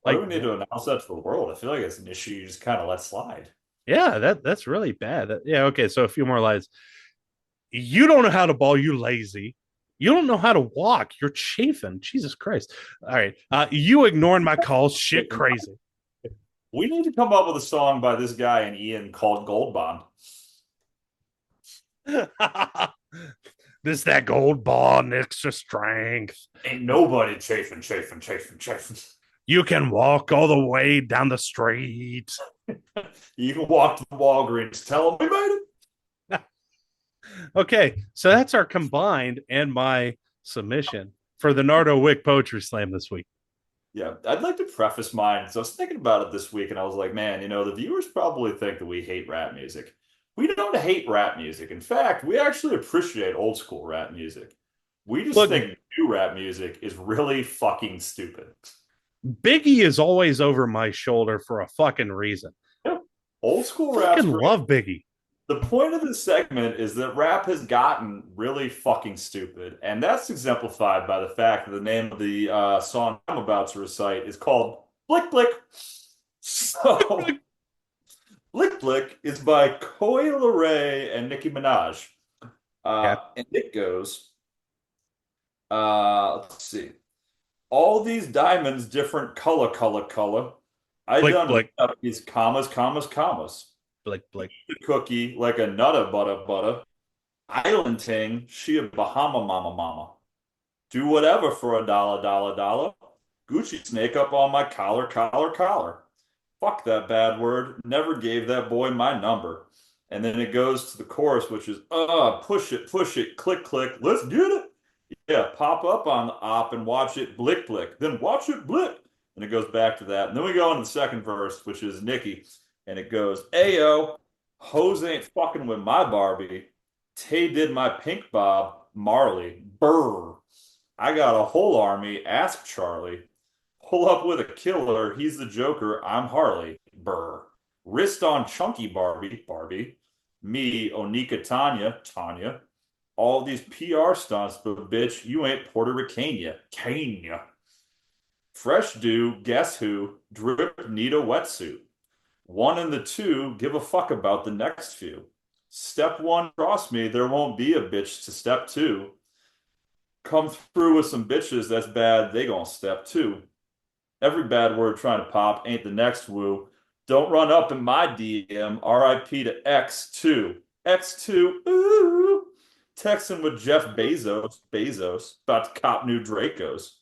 Why Like, do we need to announce that to the world? I feel like it's an issue you just kind of let slide. yeah, that's really bad. Yeah, okay, so a few more lines. You don't know how to ball, you lazy. You don't know how to walk. You're chafing. Jesus Christ. All right. You ignoring my calls, shit crazy. We need to come up with a song by this guy and Ian called Gold Bond. This that gold bond, extra strength. Ain't nobody chafing, chafing, chafing, chafing. You can walk all the way down the street. You can walk to the Walgreens. Tell them we made it. Okay, so that's our combined and my submission for the Nardo Wick Poetry Slam this week. Yeah, I'd like to preface mine. So I was thinking about it this week and I was like, man, the viewers probably think that we hate rap music. We don't hate rap music. In fact, we actually appreciate old school rap music. We just think new rap music is really fucking stupid. Biggie is always over my shoulder for a fucking reason. Yeah. Old school rap. I fucking love Biggie. The point of this segment is that rap has gotten really fucking stupid. And that's exemplified by the fact that the name of the song I'm about to recite is called Blick Blick. So, Blick Blick is by Coi Leray and Nicki Minaj. And it goes, let's see. All these diamonds, different color, color, color. I Blick, done blick. up these commas, commas, commas. Blick, blick. The cookie like a nutter, butter, butter. Island ting, she a Bahama mama, mama. Do whatever for a dollar, dollar, dollar. Gucci snake up on my collar, collar, collar. Fuck that bad word. Never gave that boy my number. And then it goes to the chorus, which is, push it, click, click, let's get it. Yeah, pop up on the op and watch it blick, blick. Then watch it blick. and it goes back to that. And then we go into the second verse, which is Nikki, and it goes, Ayo, hoes ain't fucking with my Barbie. Tay did my pink bob, Marley. Brr. I got a whole army, ask Charlie. Pull up with a killer, he's the Joker, I'm Harley. Brr. Wrist on chunky Barbie, Barbie. Me, Onika Tanya, Tanya. All these PR stunts, but bitch, you ain't Puerto Rican, Kenya. Fresh do, guess who? Drip need a wetsuit. One and the two, give a fuck about the next few. Step one, cross me, there won't be a bitch to step two. Come through with some bitches, that's bad, they gon' step two. Every bad word trying to pop ain't the next woo. Don't run up in my DM, RIP to X2. X2, ooh. Texting with Jeff Bezos, about to cop new Dracos.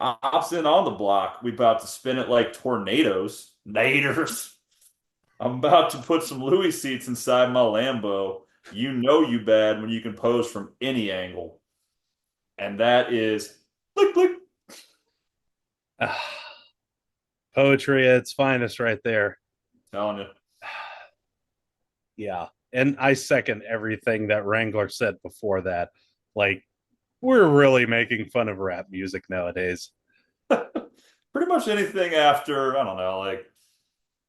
Ops in on the block, we about to spin it like tornadoes. Naders. I'm about to put some Louis seats inside my Lambo. You know you bad when you can pose from any angle. And that is click, click. Poetry at its finest right there. Telling you. Yeah. And I second everything that Wrangler said before that. Like, we're really making fun of rap music nowadays. Pretty much anything after, I don't know, like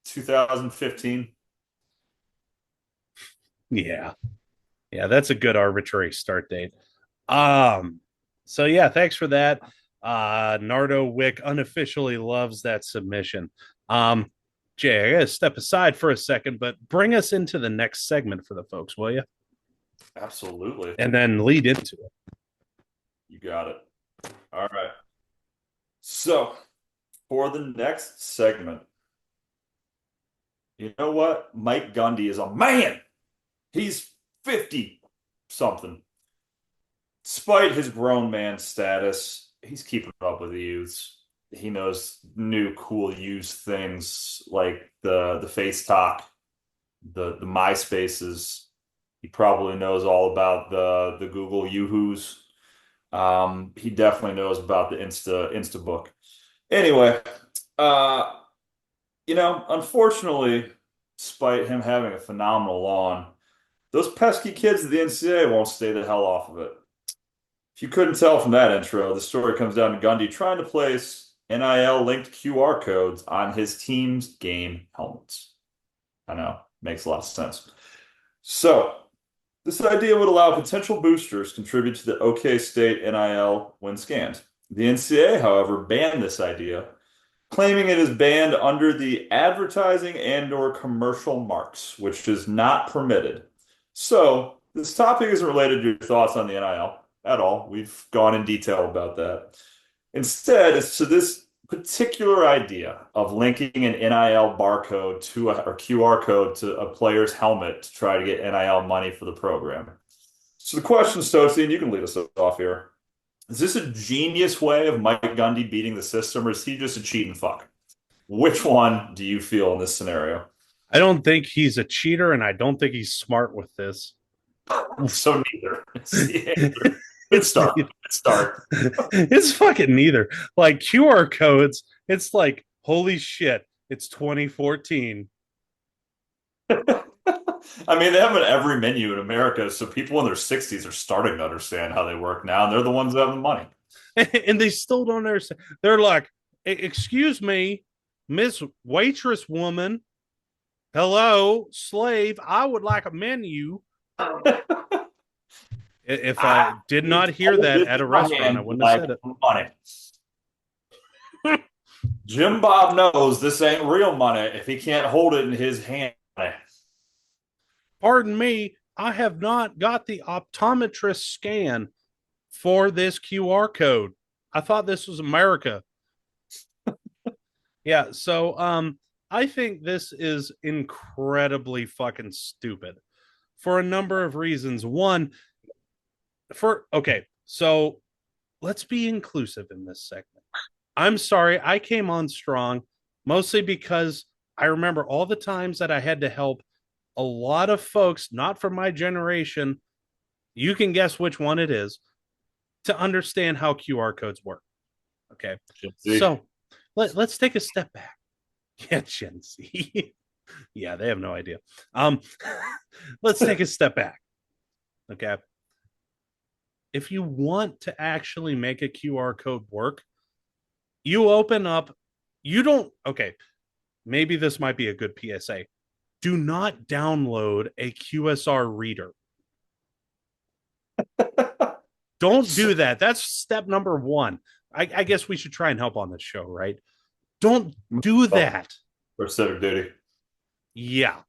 2015. Yeah. Yeah, that's a good arbitrary start date. Um, so yeah, thanks for that. Nardo Wick unofficially loves that submission. Jay, I gotta step aside for a second, but bring us into the next segment for the folks, will you? Absolutely. And then lead into it. You got it. All right. So, for the next segment, you know what? Mike Gundy is a man. He's 50 something. Despite his grown man status, he's keeping up with the youths. He knows new cool used things like the Face Talk, the MySpaces. He probably knows all about the Google Yoo-hoos. He definitely knows about the Instabook. Anyway, uh, unfortunately, despite him having a phenomenal lawn, those pesky kids at the NCAA won't stay the hell off of it. If you couldn't tell from that intro, the story comes down to Gundy trying to place NIL linked QR codes on his team's game helmets. I know, makes a lot of sense. So, this idea would allow potential boosters contribute to the OK State NIL when scanned. The NCAA, however, banned this idea, claiming it is banned under the advertising and/or commercial marks, which is not permitted. So, this topic isn't related to your thoughts on the NIL at all. We've gone in detail about that. Instead, it's to this particular idea of linking an NIL barcode to or QR code to a player's helmet to try to get NIL money for the program. So the question, Stoczy, and you can lead us off here. Is this a genius way of Mike Gundy beating the system, or is he just a cheating fuck? Which one do you feel in this scenario? I don't think he's a cheater, and I don't think he's smart with this. So neither. Good start. Good start. It's fucking neither. Like QR codes, it's like, holy shit, it's 2014. I mean, they have it every menu in America, so people in their 60s are starting to understand how they work now, and they're the ones that have the money. And they still don't understand. They're like, excuse me, Miss Waitress Woman. Hello, slave. I would like a menu. If I did not hear that at a restaurant, I wouldn't have said it. Money. Jim Bob knows this ain't real money if he can't hold it in his hand. Pardon me, I have not got the optometrist scan for this QR code. I thought this was America. Yeah, so I think this is incredibly fucking stupid for a number of reasons. One, so let's be inclusive in this segment. I'm sorry, I came on strong mostly because I remember all the times that I had to help a lot of folks, not from my generation, you can guess which one it is, to understand how QR codes work. Okay. So let's take a step back. Yeah, Gen Z. Yeah, they have no idea. Um, let's take a step back. Okay. If you want to actually make a QR code work, you open up, you don't, okay, maybe this might be a good PSA. Do not download a QSR reader. Don't do that. That's step number one. I guess we should try and help on this show, right? Don't do Oh, that. for civic duty. Yeah.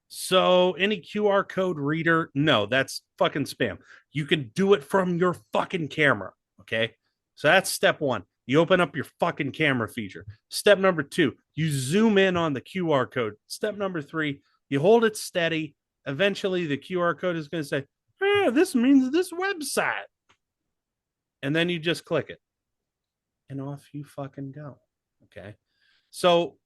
So any QR code reader, no, that's fucking spam. You can do it from your fucking camera. Okay. So that's step one. You open up your fucking camera feature. Step number two, you zoom in on the QR code. Step number three, you hold it steady. Eventually, the QR code is going to say, this means this website. And then you just click it. And off you fucking go. Okay. So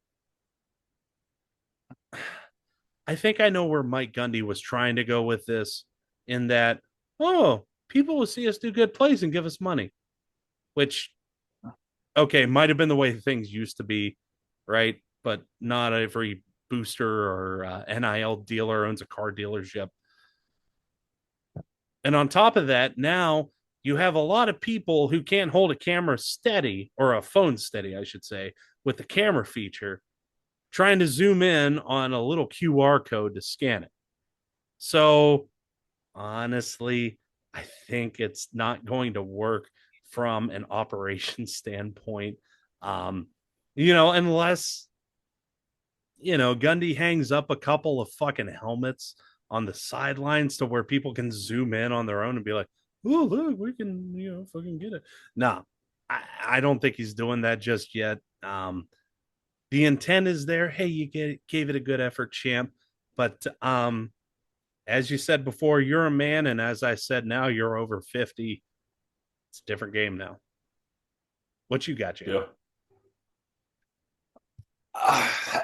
I think I know where Mike Gundy was trying to go with this, in that, oh, people will see us do good plays and give us money, which, okay, might have been the way things used to be, right? But not every booster or NIL dealer owns a car dealership. And on top of that, now you have a lot of people who can't hold a camera steady, or a phone steady, I should say, with the camera feature, trying to zoom in on a little QR code to scan it. So honestly, I think it's not going to work from an operation standpoint. Um, unless, Gundy hangs up a couple of fucking helmets on the sidelines to where people can zoom in on their own and be like, oh, look, we can, fucking get it. No, I don't think he's doing that just yet. The intent is there. Hey, gave it a good effort, champ. But as you said before, you're a man, and as I said, now you're over 50. It's a different game now. What you got, champ? Yeah.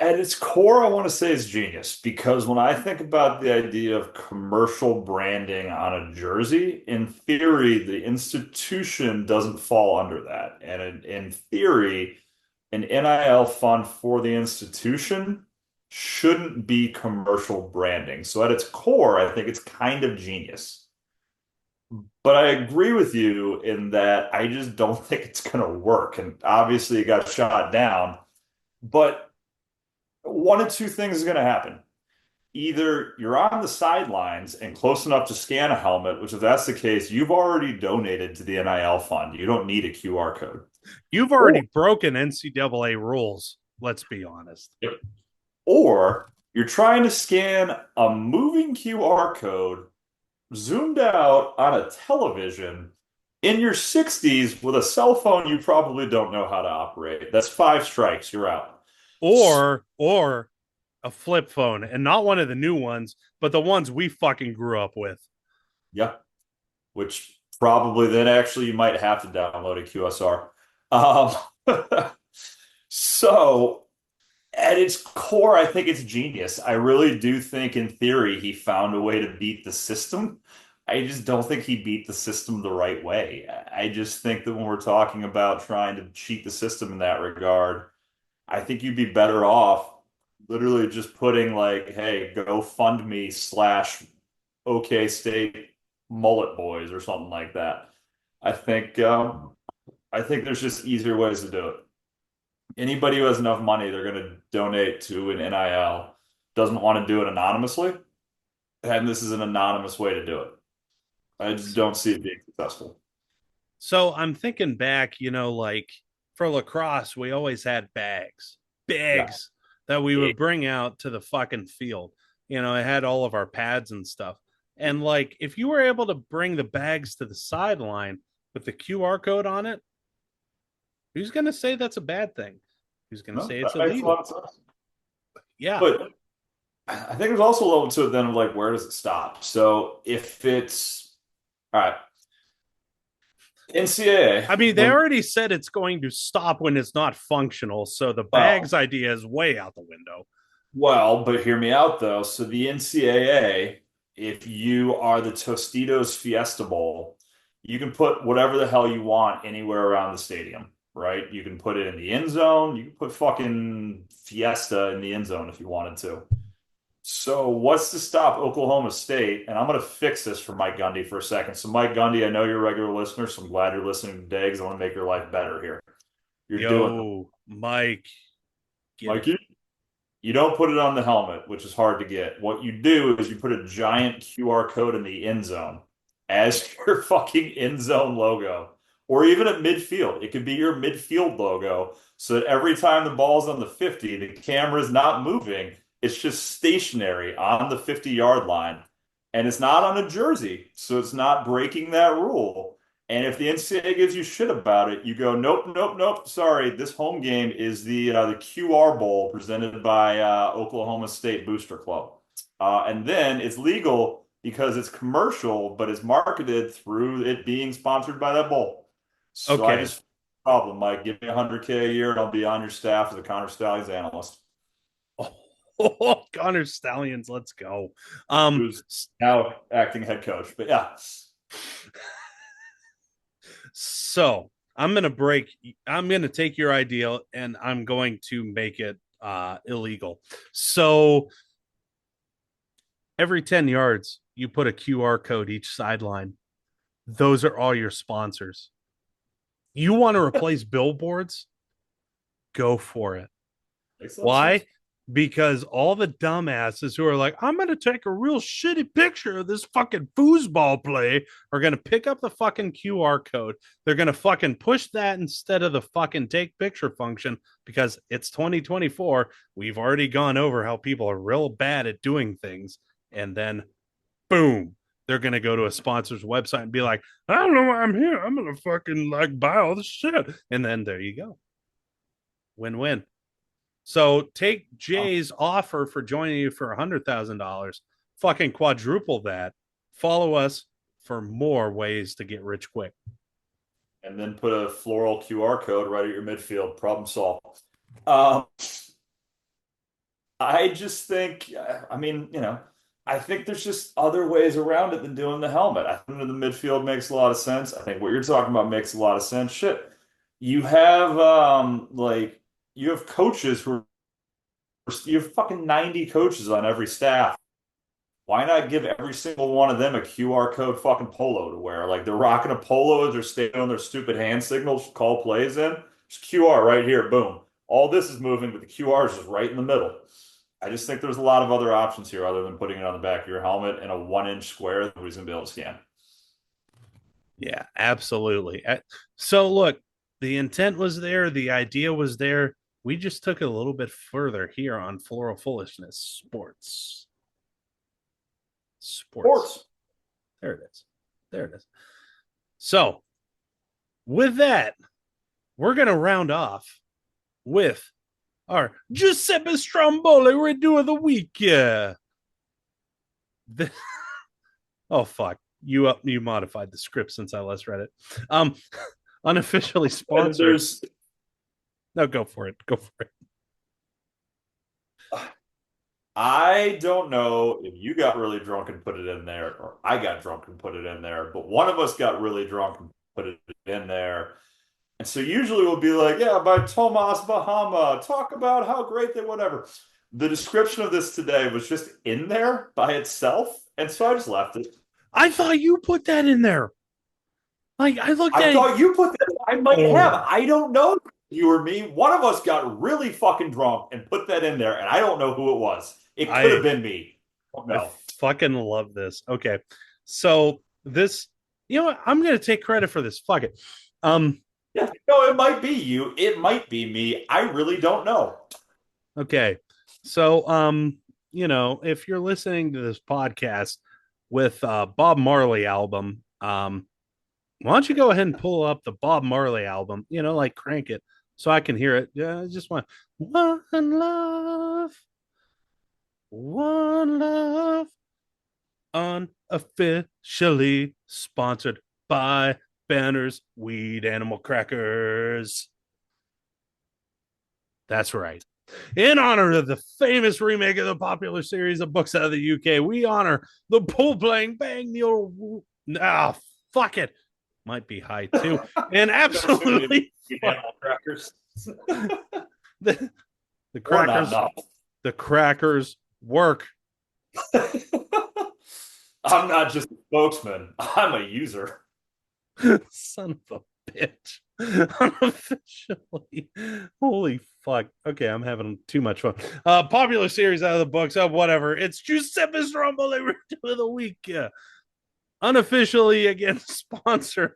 At its core, I want to say it's genius because when I think about the idea of commercial branding on a jersey, in theory, the institution doesn't fall under that. And in theory, an NIL fund for the institution shouldn't be commercial branding. So at its core, I think it's kind of genius. But I agree with you in that I just don't think it's going to work. And obviously, it got shot down. But one of two things is going to happen. Either you're on the sidelines and close enough to scan a helmet, which if that's the case, you've already donated to the NIL fund. You don't need a QR code. You've Or, already broken NCAA rules. Let's be honest. or you're trying to scan a moving QR code zoomed out on a television in your 60s with a cell phone you probably don't know how to operate. That's five strikes. You're out. Or a flip phone, and not one of the new ones, but the ones we fucking grew up with. Yeah. Which probably then actually you might have to download a QSR. Um, so at its core, I think it's genius. I really do think in theory he found a way to beat the system. I just don't think he beat the system the right way. I just think that when we're talking about trying to cheat the system in that regard, I think you'd be better off literally just putting like, hey, go fund me slash OK State mullet boys or something like that. I think I think there's just easier ways to do it. Anybody who has enough money, they're going to donate to an NIL. Doesn't want to do it anonymously, and this is an anonymous way to do it. I just don't see it being successful. So I'm thinking back, like for lacrosse, we always had Yeah. bags that we would bring out to the fucking field. It had all of our pads and stuff. And like, if you were able to bring the bags to the sideline with the QR code on it, who's going to say that's a bad thing? Who's going to No, say it's that makes a lot illegal? of sense. Yeah. But I think there's also a level to it then of like, where does it stop? So if it's all right, NCAA, I mean, they when already said it's going to stop when it's not functional. So the bags well, idea is way out the window. but hear me out though. So the NCAA, if you are the Tostitos Fiesta Bowl, you can put whatever the hell you want anywhere around the stadium, right? You can put it in the end zone. You can put fucking Fiesta in the end zone if you wanted to. So what's to stop Oklahoma State? And I'm going to fix this for Mike Gundy for a second. So Mike Gundy, I know you're a regular listener, so I'm glad you're listening today because I want to make your life better here. You're doing, Yo, Mike, get it. Mikey, you don't put it on the helmet, which is hard to get. What you do is you put a giant QR code in the end zone as your fucking end zone logo, or even at midfield. It could be your midfield logo so that every time the ball's on the 50, the camera's not moving. It's just stationary on the 50-yard line. And it's not on a jersey, so it's not breaking that rule. And if the NCAA gives you shit about it, you go, nope, nope, nope. Sorry, this home game is the QR Bowl presented by Oklahoma State Booster Club, and then it's legal because it's commercial, but it's marketed through it being sponsored by that bowl. So I Okay. just problem, Mike. Give me 100K a year, and I'll be on your staff as a Connor Stallions analyst, Oh, Connor Stallions, let's go. Um, who's now acting head coach. But yeah, so I'm gonna take your idea and I'm going to make it illegal. So every 10 yards, you put a QR code each sideline. Those are all your sponsors. You want to replace billboards? Go for it. makes a lot of sense. Why? Because all the dumbasses who are like, I'm going to take a real shitty picture of this fucking foosball play are going to pick up the fucking QR code. They're going to fucking push that instead of the fucking take picture function because it's 2024. We've already gone over how people are real bad at doing things. And then, boom, they're going to go to a sponsor's website and be like, I don't know why I'm here. I'm going to fucking like buy all this shit. And then there you go. Win win. So take Jay's offer for joining you for $100,000, fucking quadruple that. Follow us for more ways to get rich quick. And then put a floral QR code right at your midfield. Problem solved. Um, I just think, I mean, I think there's just other ways around it than doing the helmet. I think the midfield makes a lot of sense. I think what you're talking about makes a lot of sense. Shit, you have you have coaches who are, you have fucking 90 coaches on every staff. Why not give every single one of them a QR code fucking polo to wear? Like they're rocking a polo as they're staying on their stupid hand signals, call plays in. Just QR right here, boom. All this is moving, but the QR is just right in the middle. I just think there's a lot of other options here other than putting it on the back of your helmet in a 1 inch square that nobody's gonna be able to scan. Yeah, absolutely. So look, the intent was there, the idea was there. We just took it a little bit further here on Floral Foolishness Sports. Sports. Sports. There it is. There it is. So, with that, we're going to round off with our Giuseppe Stromboli redo of the week. Yeah. Oh, fuck. You modified the script since I last read it. Um, unofficially sponsored. There's No, go for it. Go for it. I don't know if you got really drunk and put it in there, or I got drunk and put it in there, but one of us got really drunk and put it in there. And so usually we'll be like, yeah, by Tomas Bahama, talk about how great they whatever. The description of this today was just in there by itself, and so I just left it. I thought you put that in there. Like I looked I at it. thought you put that. I might have. Oh, I don't know. You or me. One of us got really fucking drunk and put that in there, and I don't know who it was. It could have I been me. I No. fucking love this. Okay. So this, you know what? I'm gonna take credit for this. Fuck it. Um, Yeah, no, it might be you. It might be me. I really don't know. okay. So if you're listening to this podcast with Bob Marley album, why don't you go ahead and pull up the Bob Marley album, like crank it so I can hear it. Yeah, I just want one love, unofficially sponsored by Banner's Weed Animal Crackers. That's right. In honor of the famous remake of the popular series of books out of the UK, we honor the bull playing bang the old fuck it. might be high too. And Never seen any absolutely animal crackers. the, the Or not crackers, enough. the crackers work. I'm not just a spokesman. I'm a user. Son of a bitch. Unofficially. Holy fuck. Okay, I'm having too much fun. Popular series out of the books. Whatever. It's Giuseppe's Rumble every two of the week. Yeah. Unofficially, again, sponsored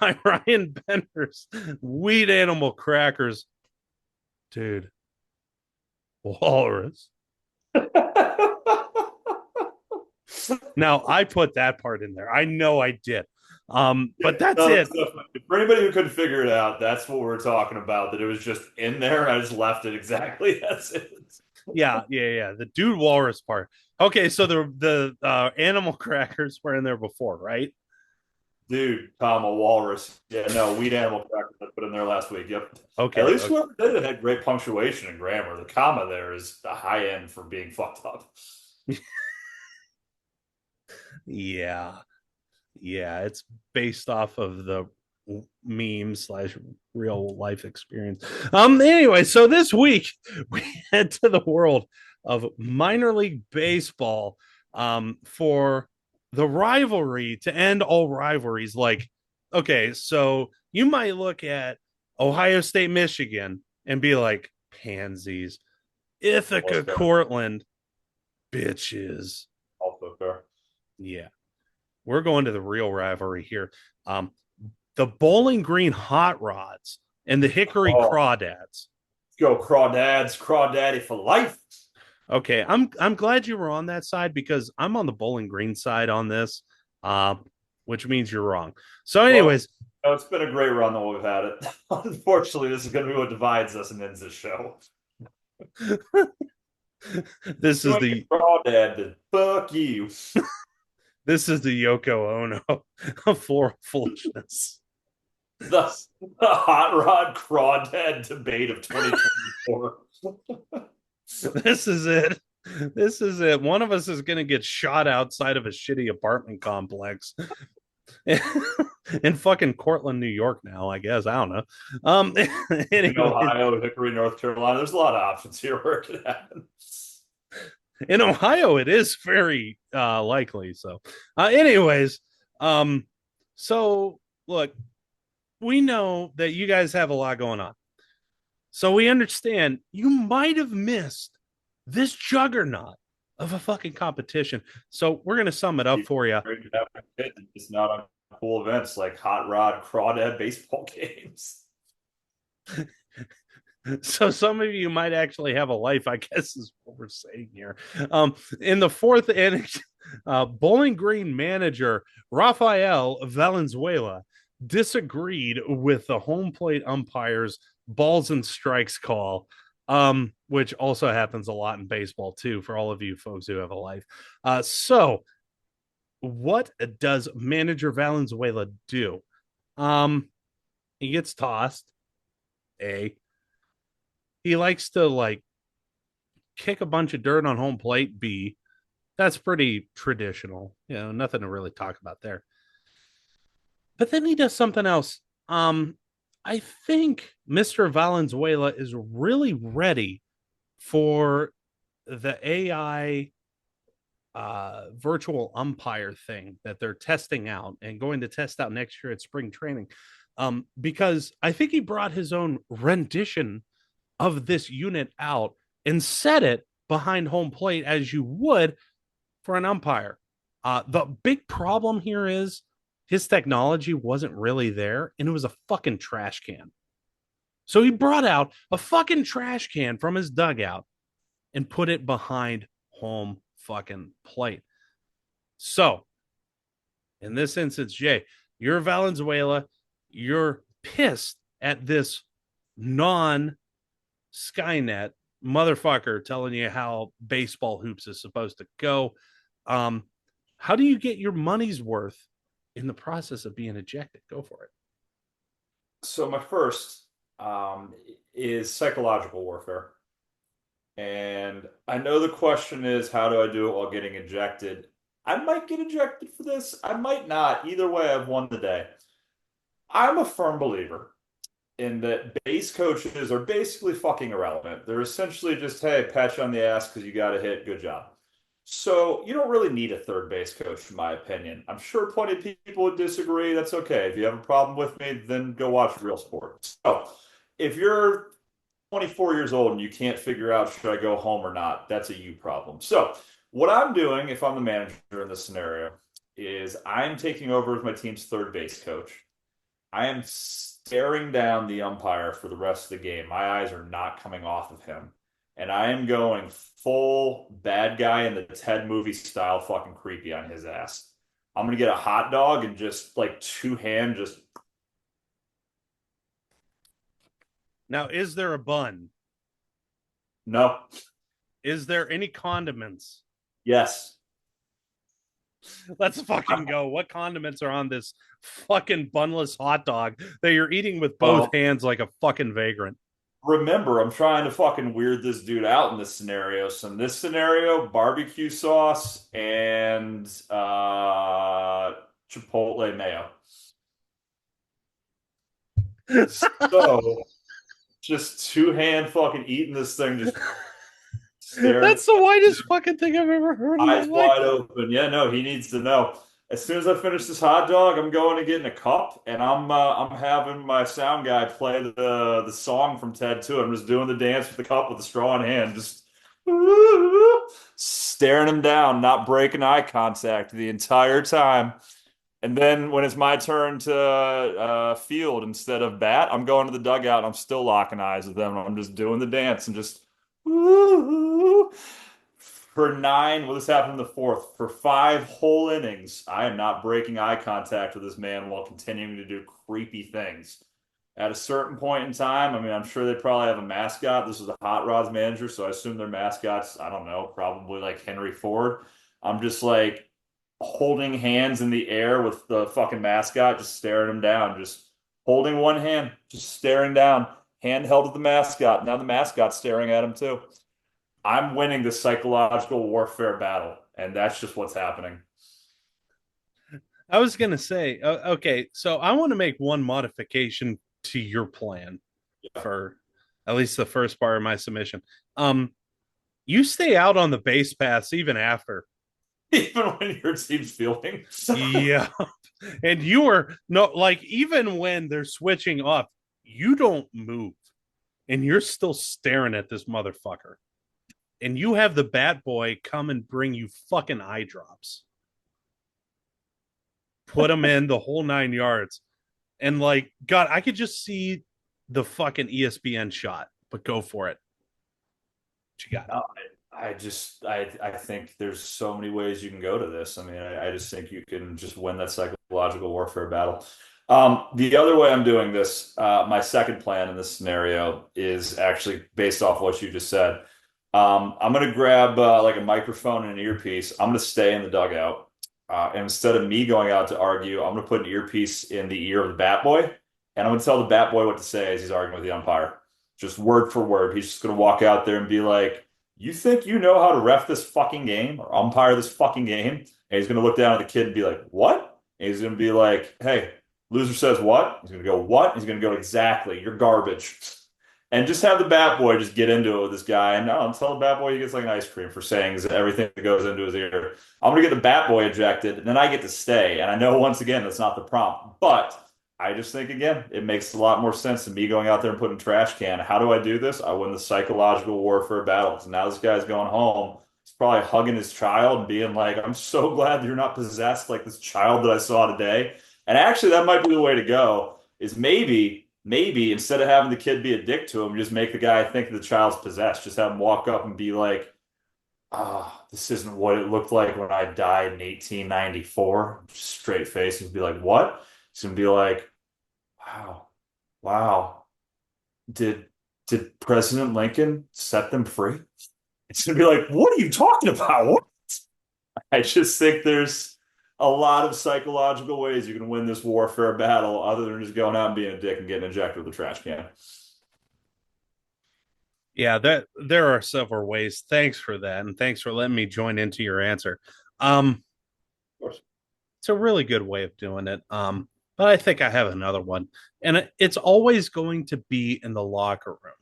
by Ryan Bender's Wheat Animal Crackers. Dude. Walrus. Now, I put that part in there. I know I did. But that's No, it. for anybody who couldn't figure it out, that's what we're talking about. That it was just in there. I just left it exactly as it is. Yeah. The dude walrus part. Okay, so the animal crackers were in there before, right? Dude, comma, walrus. Yeah, no, wheat animal crackers I put in there last week. Yep. At least Okay. whoever did it had great punctuation and grammar. The comma there is the high end for being fucked up. Yeah. Yeah, it's based off of the meme slash real life experience. Anyway, so this week we head to the world of minor league baseball for the rivalry to end all rivalries. Like, okay, so you might look at Ohio State, Michigan, and be like, pansies. Ithaca, Cortland, bitches. Also fair. Yeah, we're going to the real rivalry here. Um, the Bowling Green Hot Rods and the Hickory Oh, Crawdads. let's go crawdads, crawdaddy for life. Okay, I'm glad you were on that side because I'm on the Bowling Green side on this, uh, which means you're wrong. So, Well, anyways, no, it's been a great run that we've had it. Unfortunately, this is going to be what divides us and ends this show. this is You ain't the a crawdad, then fuck you. this is the Yoko Ono of floral foolishness. The, the hot rod crawdad debate of 2024. This is it. This is it. One of us is going to get shot outside of a shitty apartment complex in fucking Cortland, New York now, I guess. I don't know. In Anyway, Ohio, Hickory, North Carolina, there's a lot of options here where it could happen. in Ohio, it is very likely. So, anyways, um, so look, we know that you guys have a lot going on. So we understand you might have missed this juggernaut of a fucking competition. So we're going to sum it up for you. It's not on cool events like hot rod crawdad baseball games. So some of you might actually have a life, I guess is what we're saying here. In the fourth inning, Bowling Green manager Rafael Valenzuela disagreed with the home plate umpire's balls and strikes call, which also happens a lot in baseball too, for all of you folks who have a life. So what does manager Valenzuela do? He gets tossed. He likes to like kick a bunch of dirt on home plate. B, that's pretty traditional. Nothing to really talk about there. But then he does something else. I think Mr. Valenzuela is really ready for the AI virtual umpire thing that they're testing out and going to test out next year at spring training. Because I think he brought his own rendition of this unit out and set it behind home plate as you would for an umpire. The big problem here is his technology wasn't really there and it was a fucking trash can. So he brought out a fucking trash can from his dugout and put it behind home fucking plate. So in this instance, Jay, you're Valenzuela. You're pissed at this non Skynet motherfucker telling you how baseball hoops is supposed to go. How do you get your money's worth in the process of being ejected? Go for it. So my first is psychological warfare. And I know the question is, how do I do it while getting ejected? I might get ejected for this. I might not. Either way, I've won the day. I'm a firm believer in that base coaches are basically fucking irrelevant. They're essentially just, hey, pat you on the ass because you got to hit, good job. So you don't really need a third base coach, in my opinion. I'm sure plenty of people would disagree. That's okay. If you have a problem with me, then go watch real sports. So if you're 24 years old and you can't figure out should I go home or not, that's a you problem. So what I'm doing, if I'm the manager in this scenario, is I'm taking over as my team's third base coach. I am staring down the umpire for the rest of the game. My eyes are not coming off of him. And I am going full bad guy in the Ted movie style fucking creepy on his ass. I'm gonna get a hot dog and just like two hand just Now, is there a bun? no. Is there any condiments? Yes. Let's fucking go. What condiments are on this fucking bunless hot dog that you're eating with both Well, hands like a fucking vagrant? remember, I'm trying to fucking weird this dude out in this scenario. So in this scenario, barbecue sauce and chipotle mayo. So just two hand fucking eating this thing, just staring, That's the whitest fucking thing I've ever heard in my eyes life. wide open. Yeah, no, he needs to know. As soon as I finish this hot dog, I'm going to get in a cup, and I'm having my sound guy play the song from Ted 2. I'm just doing the dance with the cup with the straw in hand, just staring him down, not breaking eye contact the entire time. And then when it's my turn to field instead of bat, I'm going to the dugout. And I'm still locking eyes with them. I'm just doing the dance and just for nine. Well, this happened in the fourth. For five whole innings, I am not breaking eye contact with this man while continuing to do creepy things. At a certain point in time, I mean, I'm sure they probably have a mascot. This is the Hot Rods manager, so I assume their mascot's, I don't know, probably like Henry Ford. I'm just like holding hands in the air with the fucking mascot, just staring him down, just holding one hand, just staring down, hand held to the mascot. Now the mascot's staring at him too. I'm winning the psychological warfare battle, and that's just what's happening. I was gonna say, okay, so I want to make one modification to your plan Yeah. for at least the first part of my submission. Um, you stay out on the base paths even after. Even when your team's fielding. Yeah. And you are no like even when they're switching up, you don't move and you're still staring at this motherfucker. And you have the bat boy come and bring you fucking eye drops. Put them in the whole 9 yards. And like, God, I could just see the fucking ESPN shot, but go for it. What you got? No, I think there's so many ways you can go to this. I mean, I just think you can just win that psychological warfare battle. The other way I'm doing this, my second plan in this scenario is actually based off what you just said. I'm gonna grab like a microphone and an earpiece. I'm gonna stay in the dugout. And instead of me going out to argue, I'm gonna put an earpiece in the ear of the bat boy, and I'm gonna tell the bat boy what to say as he's arguing with the umpire. Just word for word. He's just gonna walk out there and be like, "You think you know how to ref this fucking game or umpire this fucking game?" And he's gonna look down at the kid and be like, "What?" And he's gonna be like, "Hey, loser says what?" He's gonna go, "What?" He's gonna go, "Exactly. You're garbage." And just have the bat boy just get into it with this guy. And no, tell the bat boy he gets like an ice cream for saying everything that goes into his ear. I'm gonna get the bat boy ejected, and then I get to stay. And I know once again that's not the prompt, but I just think again it makes a lot more sense than me going out there and putting trash can. How do I do this? I win the psychological warfare battle. So now this guy's going home. He's probably hugging his child and being like, "I'm so glad you're not possessed like this child that I saw today." And actually, that might be the way to go. Is maybe instead of having the kid be a dick to him, just make the guy think the child's possessed. Just have him walk up and be like, "Ah, oh, this isn't what it looked like when I died in 1894." Straight face and be like, "What?" He's gonna be like, "Wow, wow. Did did President Lincoln set them free?" It's gonna be like, "What are you talking about? What?" I just think there's a lot of psychological ways you can win this warfare battle other than just going out and being a dick and getting ejected with a trash can. Of Yeah, that there are several ways. Thanks for that, and thanks for letting me join into your answer. Um, course. it's a really good way of doing it. but I think I have another one. And it's always going to be in the locker room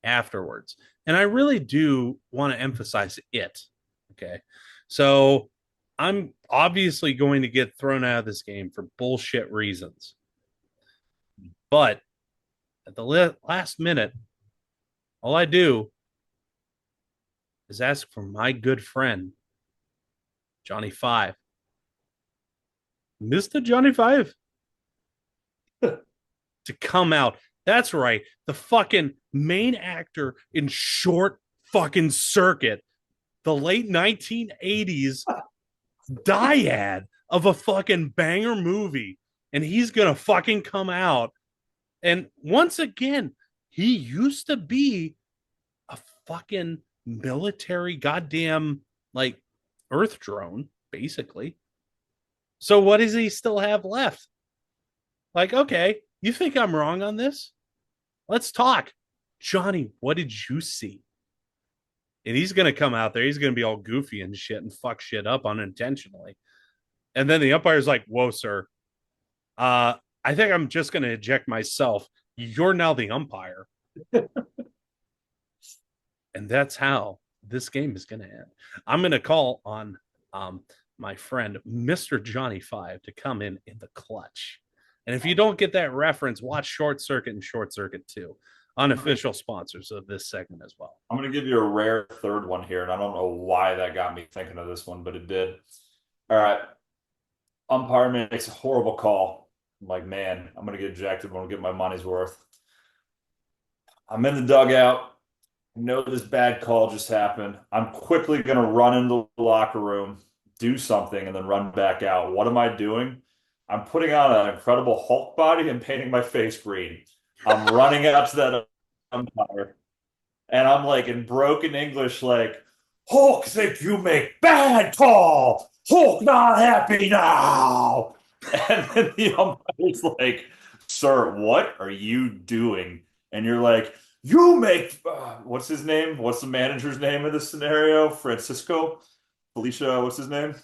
afterwards. And I really do want to emphasize it. Okay. So I'm obviously going to get thrown out of this game for bullshit reasons. But at the last minute, all I do is ask for my good friend, Johnny Five, Mr. Johnny Five, to come out. That's right. The fucking main actor in Short fucking Circuit, the late 1980s dyad of a fucking banger movie. And he's going to fucking come out. And once again, he used to be a fucking military goddamn like Earth drone, basically. So what does he still have left? Like, okay, you think I'm wrong on this? Let's talk. Johnny, what did you see? And he's going to come out there. He's going to be all goofy and shit and fuck shit up unintentionally. And then the umpire's like, whoa, sir. I think I'm just going to eject myself. You're now the umpire. And that's how this game is going to end. I'm going to call on my friend, Mr. Johnny Five, to come in the clutch. And if you don't get that reference, watch Short Circuit and Short Circuit 2, unofficial sponsors of this segment as well. I'm going to give you a rare third one here, and I don't know why that got me thinking of this one, but it did. All right. Umpire makes a horrible call. I'm like, man, I'm going to get ejected. I'm going to get my money's worth. I'm in the dugout. I know this bad call just happened. I'm quickly going to run into the locker room, do something, and then run back out. What am I doing? I'm putting on an Incredible Hulk body and painting my face green. I'm running out to that umpire, and I'm like in broken English, like, Hulk think you make bad call. Hulk not happy now. And then the umpire's like, sir, what are you doing? And you're like, you make, what's his name? What's the manager's name in this scenario? Francisco? Felicia, what's his name?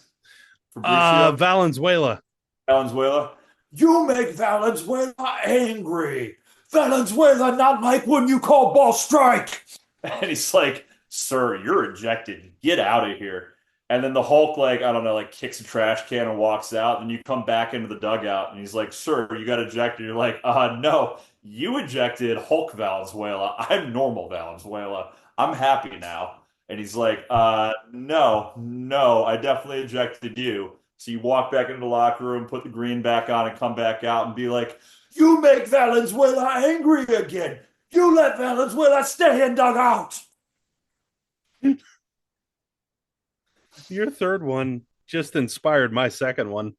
Fabricio? Valenzuela. Valenzuela? You make Valenzuela angry. Valenzuela not like when you call ball strike. And he's like, sir, you're ejected. Get out of here. And then the Hulk, like, I don't know, like kicks a trash can and walks out. And you come back into the dugout and he's like, sir, you got ejected. You're like, no, you ejected Hulk Valenzuela. I'm normal Valenzuela. I'm happy now. And he's like, no, I definitely ejected you. So you walk back into the locker room, put the green back on, and come back out and be like, you make Valenzuela angry again. You let Valenzuela stay in dugout. Your third one just inspired my second one.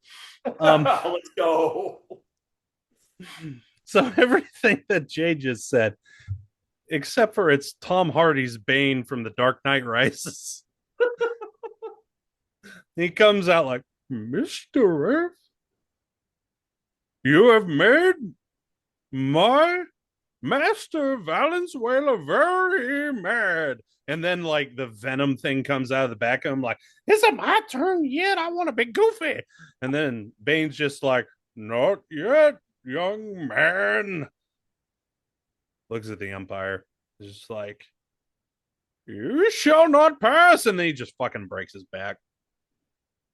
Let's go. So everything that Jay just said, except for it's Tom Hardy's Bane from The Dark Knight Rises. He comes out like, Mr. F, you have made my Master Valenzuela very mad. And then like the Venom thing comes out of the back of him like, is it my turn yet? I want to be goofy. And then Bane's just like, not yet, young man. Looks at the umpire. Just like, you shall not pass. And then he just fucking breaks his back.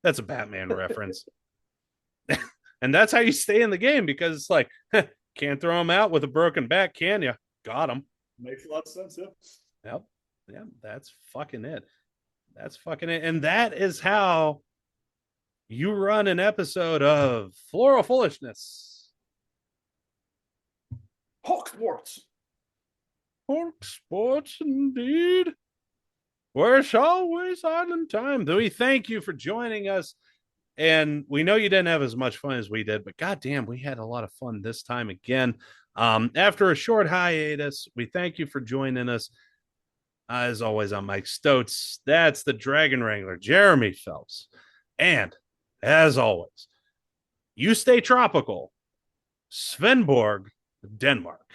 That's a Batman reference. And that's how you stay in the game because it's like, can't throw him out with a broken back, can you? Got him. Makes a lot of sense, yeah. Yep. Yeah, that's fucking it. That's fucking it. And that is how you run an episode of Floral Foolishness. Hulk Sports. Hulk Sports, indeed. Where it's always island time. We thank you for joining us. And we know you didn't have as much fun as we did, but goddamn, we had a lot of fun this time again. After a short hiatus, we thank you for joining us. As always, I'm Mike Stotes. That's the Dragon Wrangler, Jeremy Phelps. And as always, you stay tropical. Svenborg, Denmark.